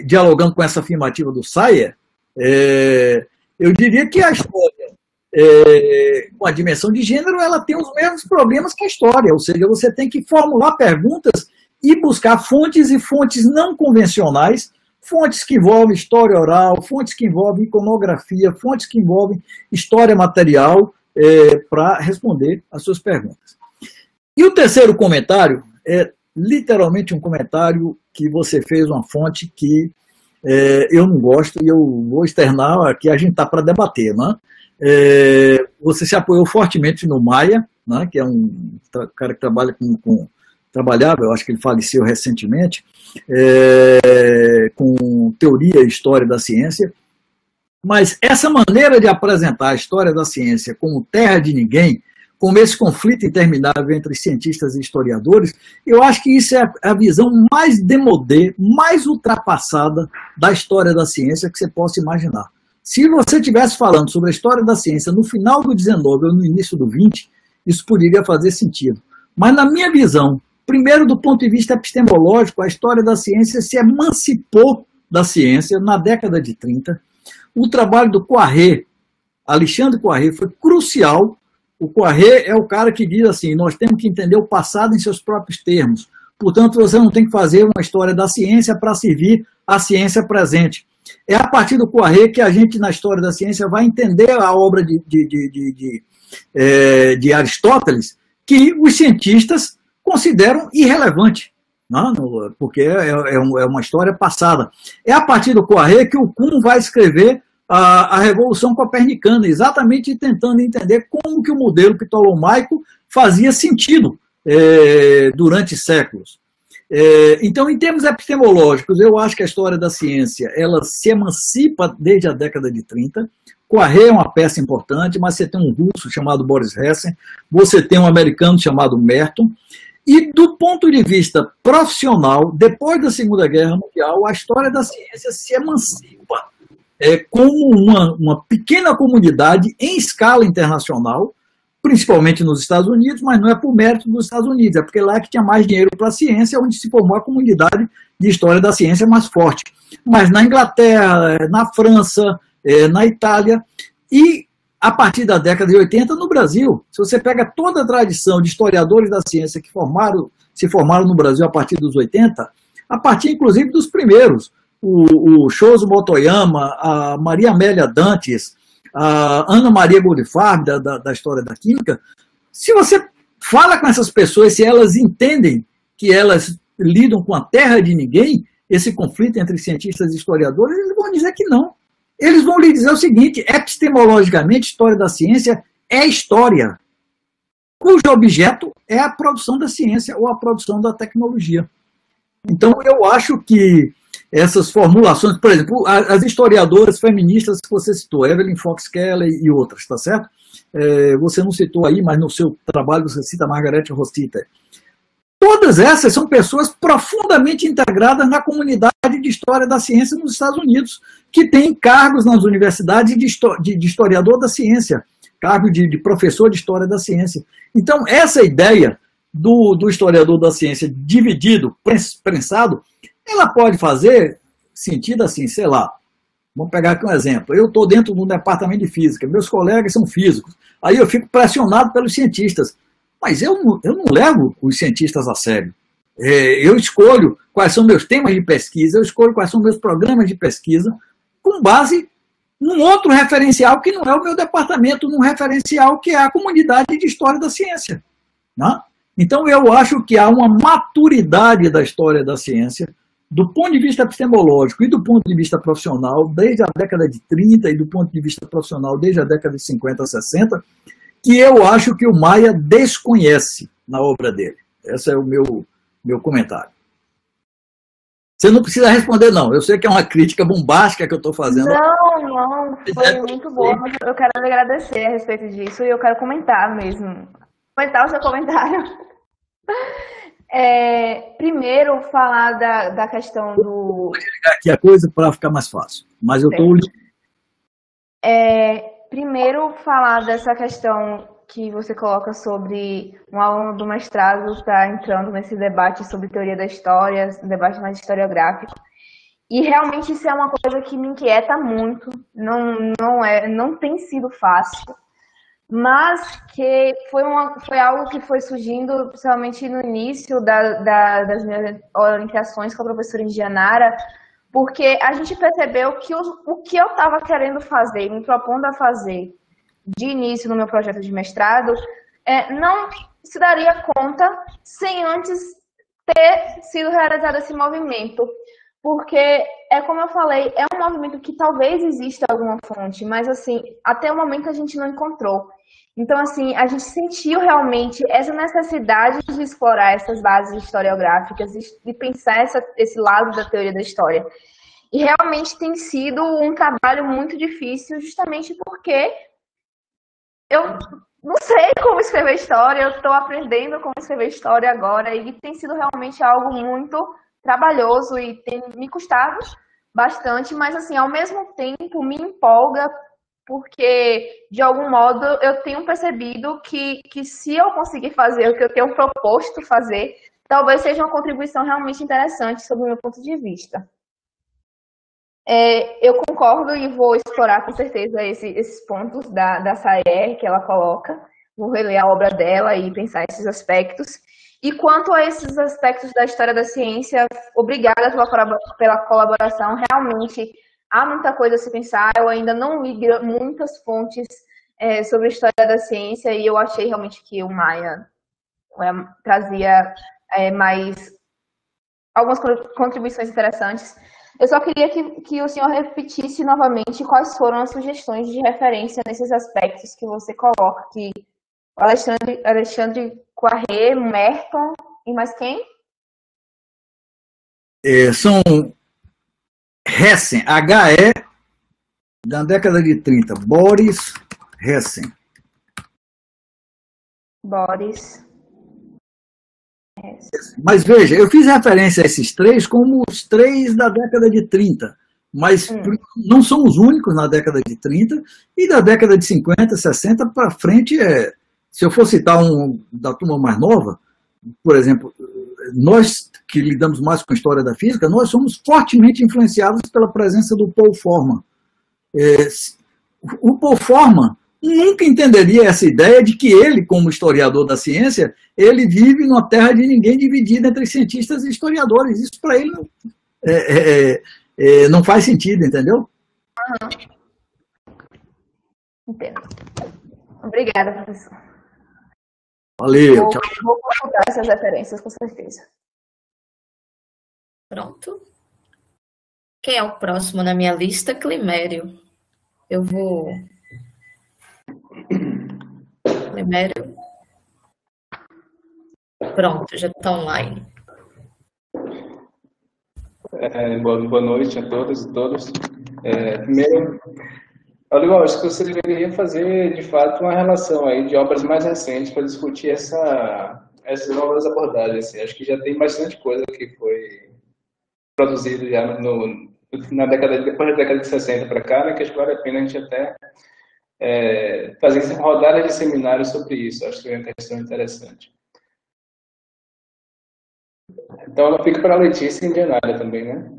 dialogando com essa afirmativa do Sayer, eu diria que a história, com a dimensão de gênero, ela tem os mesmos problemas que a história, ou seja, você tem que formular perguntas e buscar fontes e fontes não convencionais, fontes que envolvem história oral, fontes que envolvem iconografia, fontes que envolvem história material, para responder às suas perguntas. E o terceiro comentário é literalmente um comentário que você fez uma fonte que eu não gosto e eu vou externar aqui, a gente está para debater, né? Você se apoiou fortemente no Maia, né, que é um cara que trabalha trabalhava, eu acho que ele faleceu recentemente, com teoria e história da ciência, mas essa maneira de apresentar a história da ciência como terra de ninguém, como esse conflito interminável entre cientistas e historiadores, eu acho que isso é a visão mais démodé, mais ultrapassada da história da ciência que você possa imaginar. Se você estivesse falando sobre a história da ciência no final do 19 ou no início do 20, isso poderia fazer sentido. Mas na minha visão, primeiro do ponto de vista epistemológico, a história da ciência se emancipou da ciência na década de 30. O trabalho do Poiré, Alexandre Poiré, foi crucial. O Poiré é o cara que diz assim, nós temos que entender o passado em seus próprios termos. Portanto, você não tem que fazer uma história da ciência para servir a ciência presente. É a partir do Poiré que a gente, na história da ciência, vai entender a obra de Aristóteles, que os cientistas consideram irrelevante, não? Porque é uma história passada. É a partir do Poiré que o Kuhn vai escrever a Revolução Copernicana, exatamente tentando entender como que o modelo ptolomaico fazia sentido durante séculos. Então, em termos epistemológicos, eu acho que a história da ciência ela se emancipa desde a década de 30. Poiré é uma peça importante, mas você tem um russo chamado Boris Hessen, você tem um americano chamado Merton, e do ponto de vista profissional, depois da Segunda Guerra Mundial, a história da ciência se emancipa como uma pequena comunidade em escala internacional, principalmente nos Estados Unidos, mas não é por mérito dos Estados Unidos, é porque lá que tinha mais dinheiro para a ciência, onde se formou a comunidade de história da ciência mais forte. Mas na Inglaterra, na França, na Itália, e a partir da década de 80 no Brasil. Se você pega toda a tradição de historiadores da ciência que se formaram no Brasil a partir dos 80, a partir inclusive dos primeiros, o Shoso Motoyama, a Maria Amélia Dantes, a Ana Maria Goldfarb, da história da química, se você fala com essas pessoas, se elas entendem que elas lidam com a terra de ninguém, esse conflito entre cientistas e historiadores, eles vão dizer que não. Eles vão lhe dizer o seguinte, epistemologicamente, história da ciência é história, cujo objeto é a produção da ciência ou a produção da tecnologia. Então, eu acho que essas formulações, por exemplo, as historiadoras feministas que você citou, Evelyn Fox Keller e outras, está certo? Você não citou aí, mas no seu trabalho você cita Margaret Rossiter. Todas essas são pessoas profundamente integradas na comunidade de história da ciência nos Estados Unidos, que têm cargos nas universidades de historiador da ciência, cargo de professor de história da ciência. Então, essa ideia do historiador da ciência dividido, prensado, ela pode fazer sentido assim, sei lá, vamos pegar aqui um exemplo, eu estou dentro de um departamento de física, meus colegas são físicos, aí eu fico pressionado pelos cientistas, mas eu não levo os cientistas a sério. Eu escolho quais são meus temas de pesquisa, eu escolho quais são meus programas de pesquisa, com base num outro referencial que não é o meu departamento, num referencial que é a comunidade de história da ciência. Né? Então, eu acho que há uma maturidade da história da ciência, do ponto de vista epistemológico e do ponto de vista profissional, desde a década de 30 e do ponto de vista profissional desde a década de 50, 60, que eu acho que o Maia desconhece na obra dele. Esse é o meu comentário. Você não precisa responder, não. Eu sei que é uma crítica bombástica que eu estou fazendo. Não, foi muito bom. Eu quero agradecer a respeito disso e eu quero comentar mesmo. Comentar o seu comentário. Primeiro, falar da questão do... Vou ligar aqui a coisa para ficar mais fácil. mas eu estou... Primeiro, falar dessa questão que você coloca sobre um aluno do mestrado estar entrando nesse debate sobre teoria da história, um debate mais historiográfico. E realmente isso é uma coisa que me inquieta muito, não tem sido fácil, mas que foi algo que foi surgindo, principalmente no início das minhas orientações com a professora Indianara, porque a gente percebeu que o que eu estava querendo fazer, me propondo a fazer de início no meu projeto de mestrado, não se daria conta sem antes ter sido realizado esse movimento. Porque, como eu falei, é um movimento que talvez exista alguma fonte, mas, assim, até o momento a gente não encontrou. Então, assim, a gente sentiu realmente essa necessidade de explorar essas bases historiográficas e pensar esse lado da teoria da história. E realmente tem sido um trabalho muito difícil, justamente porque eu não sei como escrever história, eu estou aprendendo como escrever história agora, e tem sido realmente algo muito trabalhoso e tem me custado bastante, mas assim, ao mesmo tempo me empolga, porque de algum modo eu tenho percebido que se eu conseguir fazer o que eu tenho proposto fazer, talvez seja uma contribuição realmente interessante sob o meu ponto de vista. Eu concordo e vou explorar com certeza esses pontos da Sayer que ela coloca, vou reler a obra dela e pensar esses aspectos. E quanto a esses aspectos da história da ciência, obrigada pela colaboração. Realmente há muita coisa a se pensar. Eu ainda não li muitas fontes sobre a história da ciência e eu achei realmente que o Maia trazia mais algumas contribuições interessantes. Eu só queria que o senhor repetisse novamente quais foram as sugestões de referência nesses aspectos que você coloca aqui. Alexandre Coiré, Merton e mais quem? São Hessen, H-E, da década de 30, Boris Hessen. Boris. Mas veja, eu fiz referência a esses três como os três da década de 30, mas não são os únicos na década de 30, e da década de 50, 60 para frente se eu for citar um da turma mais nova, por exemplo, nós que lidamos mais com a história da física, nós somos fortemente influenciados pela presença do Paul Forman. O Paul Forman nunca entenderia essa ideia de que ele, como historiador da ciência, ele vive numa terra de ninguém dividida entre cientistas e historiadores. Isso para ele não faz sentido, entendeu? Entendo. Obrigada, professor. Valeu, tchau. Vou consultar essas referências, com certeza. Pronto. Quem é o próximo na minha lista? Climério. Eu vou... Climério. Pronto, já está online. Boa noite a todas e todos. Primeiro, Olival, acho que você deveria fazer, de fato, uma relação aí de obras mais recentes para discutir essas novas abordagens. Assim. Acho que já tem bastante coisa que foi produzida já depois da década de 60 para cá, né, que acho que vale a pena a gente até fazer rodadas de seminários sobre isso. Acho que é uma questão interessante. Então, ela fica para a Letícia e Indianara também, né?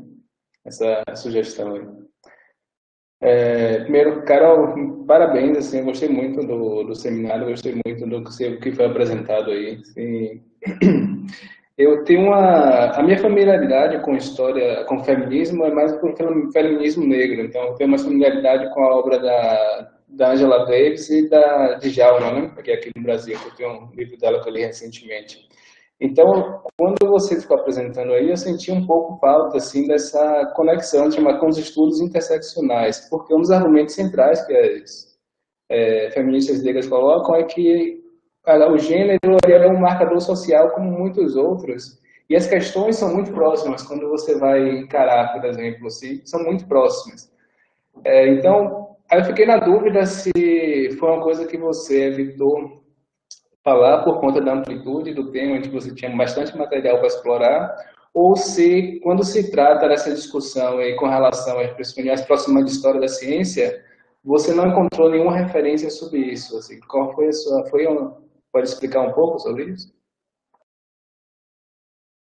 Essa sugestão aí. Primeiro, Carol, parabéns, assim, eu gostei muito do seminário, gostei muito do que foi apresentado aí. Assim. Eu tenho a minha familiaridade com história, com feminismo, é mais por feminismo negro, então eu tenho uma familiaridade com a obra da Angela Davis e da Djalma, né, que é aqui no Brasil, que eu tenho um livro dela que eu li recentemente. Então, quando você ficou apresentando aí, eu senti um pouco falta assim, dessa conexão com os estudos interseccionais, porque um dos argumentos centrais que as feministas negras colocam é que o gênero é um marcador social como muitos outros, e as questões são muito próximas quando você vai encarar, por exemplo, assim, são muito próximas. Então, aí eu fiquei na dúvida se foi uma coisa que você evitou falar por conta da amplitude do tema, onde você tinha bastante material para explorar, ou se, quando se trata dessa discussão aí com relação às aproximações de história da ciência, você não encontrou nenhuma referência sobre isso. Assim, qual foi a sua... Pode explicar um pouco sobre isso?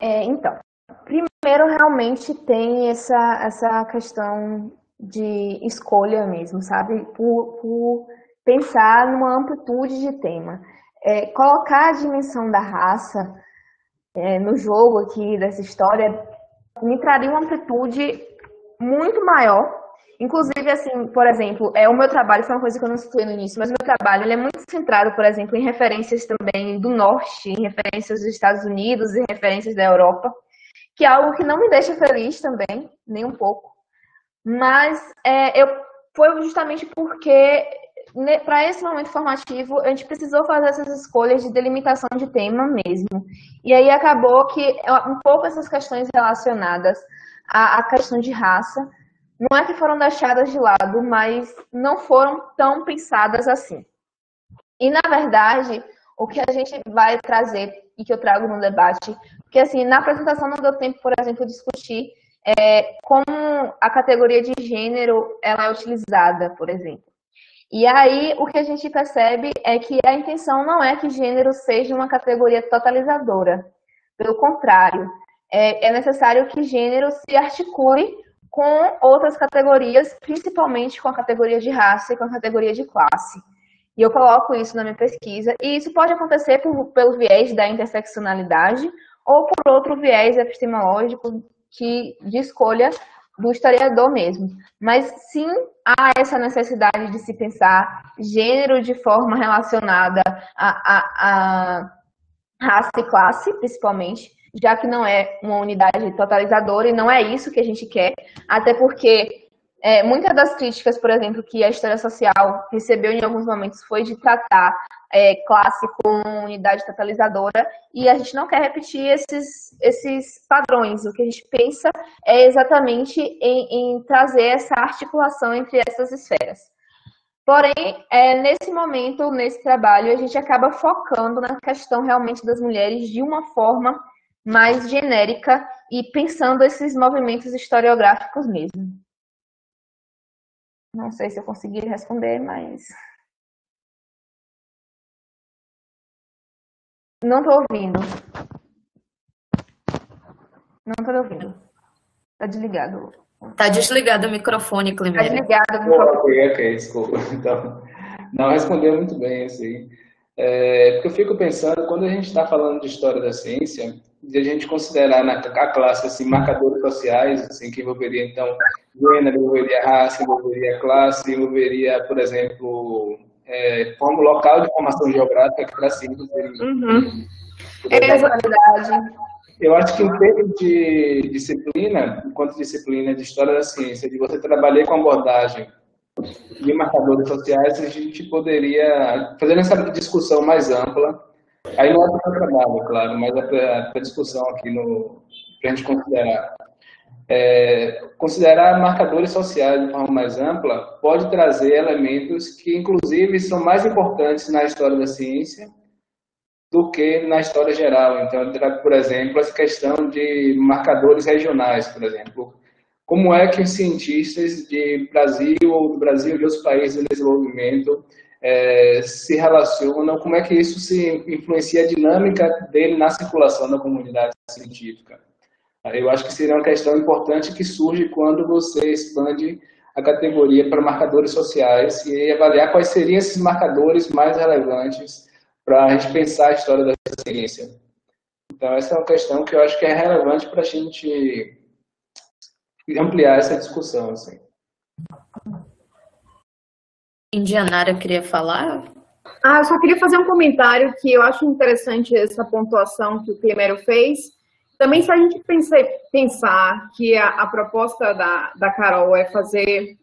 Então, primeiro realmente tem essa questão de escolha mesmo, sabe? Por pensar numa amplitude de tema. Colocar a dimensão da raça no jogo aqui dessa história me traria uma amplitude muito maior. Inclusive, assim, por exemplo, o meu trabalho foi uma coisa que eu não citei no início, mas o meu trabalho ele é muito centrado, por exemplo, em referências também do Norte, em referências dos Estados Unidos e referências da Europa, que é algo que não me deixa feliz também, nem um pouco. Mas foi justamente porque, para esse momento formativo, a gente precisou fazer essas escolhas de delimitação de tema mesmo. E aí acabou que um pouco essas questões relacionadas à questão de raça, não é que foram deixadas de lado, mas não foram tão pensadas assim. E, na verdade, o que a gente vai trazer e que eu trago no debate, porque, assim, na apresentação não deu tempo, por exemplo, de discutir como a categoria de gênero ela é utilizada, por exemplo. E aí, o que a gente percebe é que a intenção não é que gênero seja uma categoria totalizadora. Pelo contrário, é necessário que gênero se articule com outras categorias, principalmente com a categoria de raça e com a categoria de classe. E eu coloco isso na minha pesquisa, e isso pode acontecer pelo viés da interseccionalidade ou por outro viés epistemológico de escolha do historiador mesmo. Mas sim, há essa necessidade de se pensar gênero de forma relacionada a raça e classe, principalmente, já que não é uma unidade totalizadora e não é isso que a gente quer, até porque muitas das críticas, por exemplo, que a história social recebeu em alguns momentos foi de tratar classe como unidade totalizadora, e a gente não quer repetir esses padrões. O que a gente pensa é exatamente em trazer essa articulação entre essas esferas. Porém, nesse momento, nesse trabalho, a gente acaba focando na questão realmente das mulheres de uma forma mais genérica e pensando esses movimentos historiográficos mesmo. Não sei se eu consegui responder, mas... Não estou ouvindo. Não estou ouvindo. Está desligado. Está desligado o microfone, Climério. Está desligado o microfone. Ok, desculpa. Então, não respondeu muito bem, assim. Porque eu fico pensando, quando a gente está falando de história da ciência, de a gente considerar a classe assim, marcadores sociais, assim, que envolveria, então, gênero, envolveria raça, envolveria classe, envolveria, por exemplo, como local de formação geográfica, que para si É verdade. Eu acho que em termos de disciplina, enquanto disciplina de história da ciência, de você trabalhar com abordagem de marcadores sociais, a gente poderia fazer essa discussão mais ampla. Aí não é para o trabalho, claro, mas é para a discussão aqui, para a gente considerar. Considerar marcadores sociais de forma mais ampla pode trazer elementos que, inclusive, são mais importantes na história da ciência do que na história geral. Então, por exemplo, essa questão de marcadores regionais, por exemplo. Como é que os cientistas de Brasil ou do Brasil e de outros países em desenvolvimento se relacionam, como é que isso se influencia a dinâmica dele na circulação da comunidade científica? Eu acho que seria uma questão importante que surge quando você expande a categoria para marcadores sociais e avaliar quais seriam esses marcadores mais relevantes para a gente pensar a história da ciência. Então, essa é uma questão que eu acho que é relevante para a gente ampliar essa discussão, assim. Indianara queria falar? Eu só queria fazer um comentário que eu acho interessante essa pontuação que o Climério fez. Também, se a gente pensar que a proposta da Carol é fazer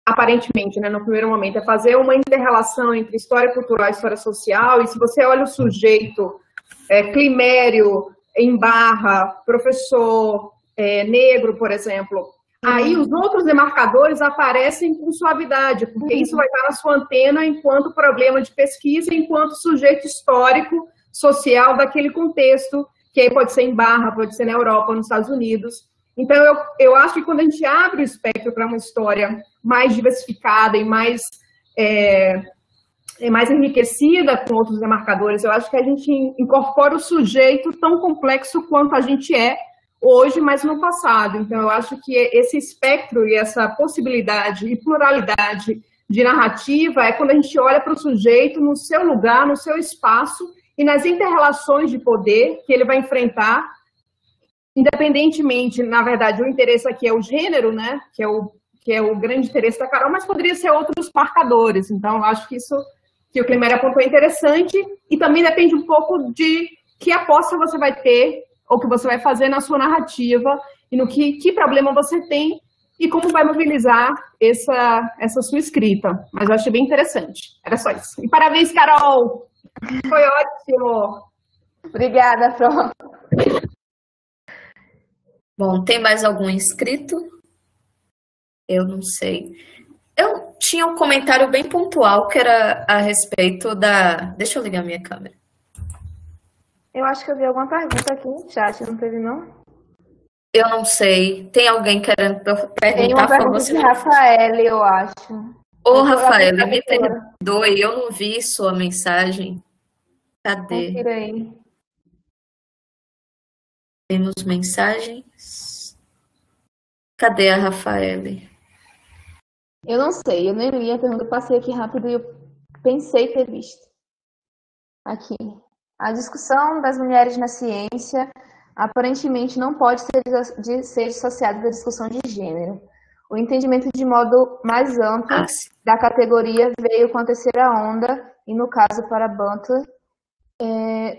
aparentemente, né, no primeiro momento, é fazer uma inter-relação entre história cultural e história social, e se você olha o sujeito, Climério, em barra, professor negro, por exemplo, aí os outros demarcadores aparecem com suavidade, porque isso vai estar na sua antena enquanto problema de pesquisa, enquanto sujeito histórico, social daquele contexto que aí pode ser em Barra, pode ser na Europa, nos Estados Unidos. Então, eu acho que quando a gente abre o espectro para uma história mais diversificada e mais enriquecida com outros demarcadores, eu acho que a gente incorpora o sujeito tão complexo quanto a gente é hoje, mas no passado. Então, eu acho que esse espectro e essa possibilidade e pluralidade de narrativa é quando a gente olha para o sujeito no seu lugar, no seu espaço e nas inter-relações de poder que ele vai enfrentar, independentemente, na verdade, o interesse aqui é o gênero, né, que é o grande interesse da Carol, mas poderia ser outros marcadores. Então, eu acho que isso que o Clemério apontou é interessante e também depende um pouco de que aposta você vai ter ou que você vai fazer na sua narrativa e no que problema você tem e como vai mobilizar essa sua escrita. Mas eu achei bem interessante. Era só isso. E parabéns, Carol! Foi ótimo! Obrigada, Fro. Bom, tem mais algum inscrito? Eu não sei. Eu tinha um comentário bem pontual que era a respeito da... Deixa eu ligar minha câmera. Eu acho que eu vi alguma pergunta aqui no chat, não teve, não? Eu não sei. Tem alguém querendo perguntar? Tem uma pergunta de Rafael, eu acho. Ô, Rafael, me perdoe, eu não vi sua mensagem. Cadê? Confira aí. Temos mensagens. Cadê a Rafaele? Eu não sei, eu nem li a pergunta, eu passei aqui rápido e eu pensei ter visto. Aqui. A discussão das mulheres na ciência aparentemente não pode ser dissociada da discussão de gênero. O entendimento de modo mais amplo da categoria veio com a terceira onda e, no caso para Butler,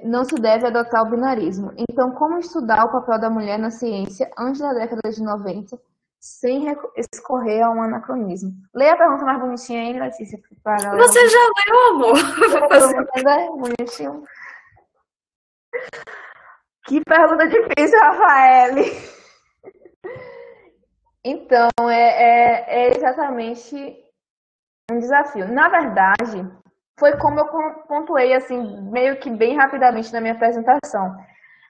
não se deve adotar o binarismo. Então, como estudar o papel da mulher na ciência antes da década de 90, sem escorrer a um anacronismo? Leia a pergunta mais bonitinha aí, Letícia. Você já leu, amor? Bonitinho. Que pergunta difícil, Rafael. Então, é exatamente um desafio. Na verdade, foi como eu pontuei, assim, meio que bem rapidamente na minha apresentação.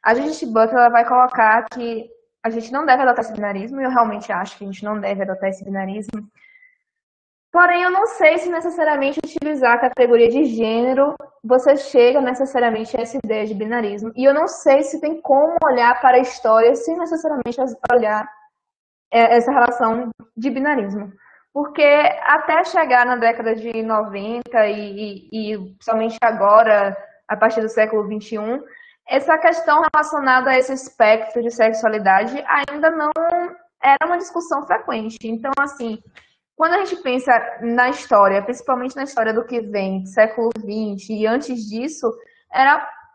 A Judith Butler ela vai colocar que a gente não deve adotar esse binarismo, e eu realmente acho que a gente não deve adotar esse binarismo. Porém, eu não sei se necessariamente utilizar a categoria de gênero você chega necessariamente a essa ideia de binarismo. E eu não sei se tem como olhar para a história sem necessariamente olhar essa relação de binarismo. Porque até chegar na década de 90 e principalmente agora, a partir do século XXI, essa questão relacionada a esse espectro de sexualidade ainda não era uma discussão frequente. Então, assim, quando a gente pensa na história, principalmente na história do que vem, século XX e antes disso,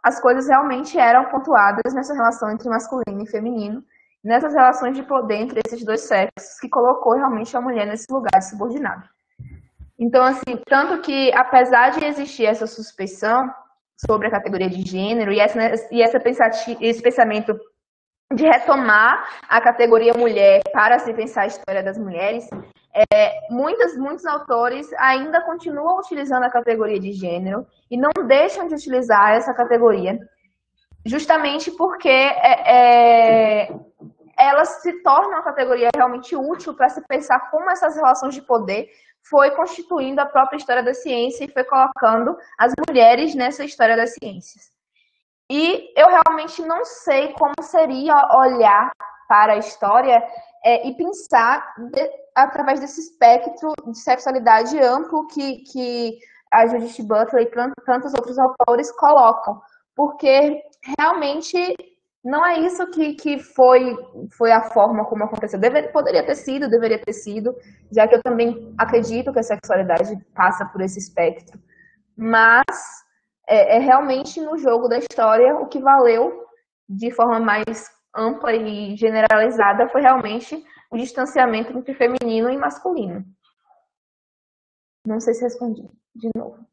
as coisas realmente eram pontuadas nessa relação entre masculino e feminino, nessas relações de poder entre esses dois sexos, que colocou realmente a mulher nesse lugar de subordinado. Então, assim, tanto que, apesar de existir essa suspeição sobre a categoria de gênero e esse pensamento de retomar a categoria mulher para se pensar a história das mulheres, muitos autores ainda continuam utilizando a categoria de gênero e não deixam de utilizar essa categoria, justamente porque ela se torna uma categoria realmente útil para se pensar como essas relações de poder foi constituindo a própria história da ciência e foi colocando as mulheres nessa história das ciências. E eu realmente não sei como seria olhar para a história e pensar através desse espectro de sexualidade amplo que a Judith Butler e tantos outros autores colocam. Porque realmente não é isso que foi a forma como aconteceu. Deveria ter sido, já que eu também acredito que a sexualidade passa por esse espectro. Mas realmente no jogo da história o que valeu de forma mais ampla e generalizada foi realmente o distanciamento entre feminino e masculino. Não sei se respondi de novo.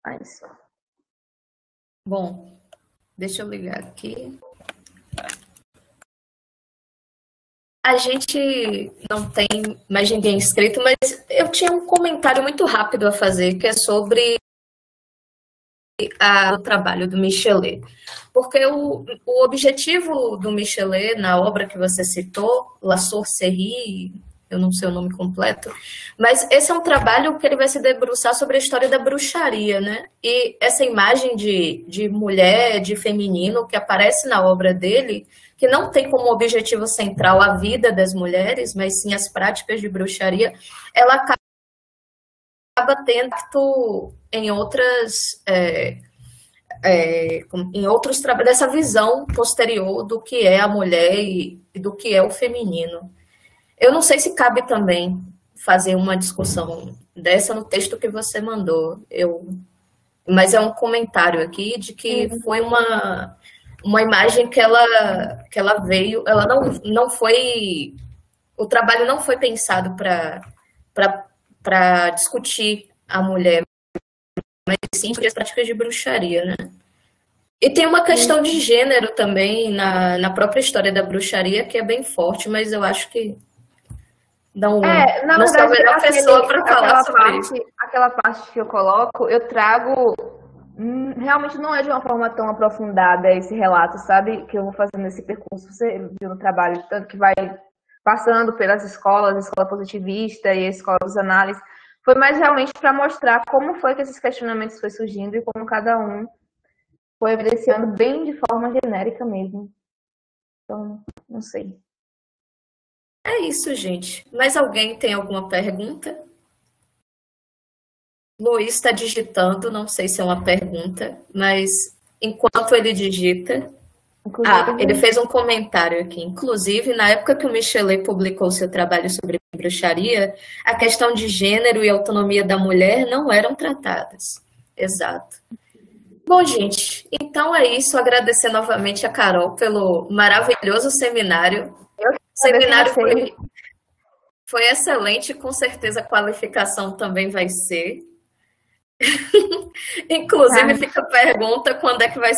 Mas... Bom, deixa eu ligar aqui. A gente não tem mais ninguém inscrito, mas eu tinha um comentário muito rápido a fazer, que é sobre o trabalho do Michelet. Porque o objetivo do Michelet, na obra que você citou, La Sorcellerie, eu não sei o nome completo, mas esse é um trabalho que ele vai se debruçar sobre a história da bruxaria, né? E essa imagem de mulher, de feminino, que aparece na obra dele, que não tem como objetivo central a vida das mulheres, mas sim as práticas de bruxaria, ela acaba tendo em outras... em outros trabalhos, dessa visão posterior do que é a mulher e do que é o feminino. Eu não sei se cabe também fazer uma discussão dessa no texto que você mandou, mas é um comentário aqui de que foi uma imagem que ela veio, ela não foi, o trabalho não foi pensado para discutir a mulher, mas sim as práticas de bruxaria, né? E tem uma questão de gênero também na própria história da bruxaria que é bem forte, mas eu acho que não sou a melhor pessoa para falar sobre isso. Aquela parte que eu coloco, eu trago, realmente não é de uma forma tão aprofundada esse relato, sabe? Que eu vou fazendo esse percurso, você viu no trabalho, tanto que vai passando pelas escolas, a escola positivista e a escola dos análises. Foi mais realmente para mostrar como foi que esses questionamentos foi surgindo e como cada um foi evidenciando bem de forma genérica mesmo. Então, não sei. É isso, gente. Mais alguém tem alguma pergunta? Luiz está digitando, não sei se é uma pergunta, mas enquanto ele digita... ele fez um comentário aqui. Inclusive, na época que o Michelet publicou seu trabalho sobre bruxaria, a questão de gênero e autonomia da mulher não eram tratadas. Exato. Bom, gente, então é isso. Agradecer novamente a Carol pelo maravilhoso seminário. O seminário foi excelente, com certeza a qualificação também vai ser. Inclusive, fica a pergunta quando é que vai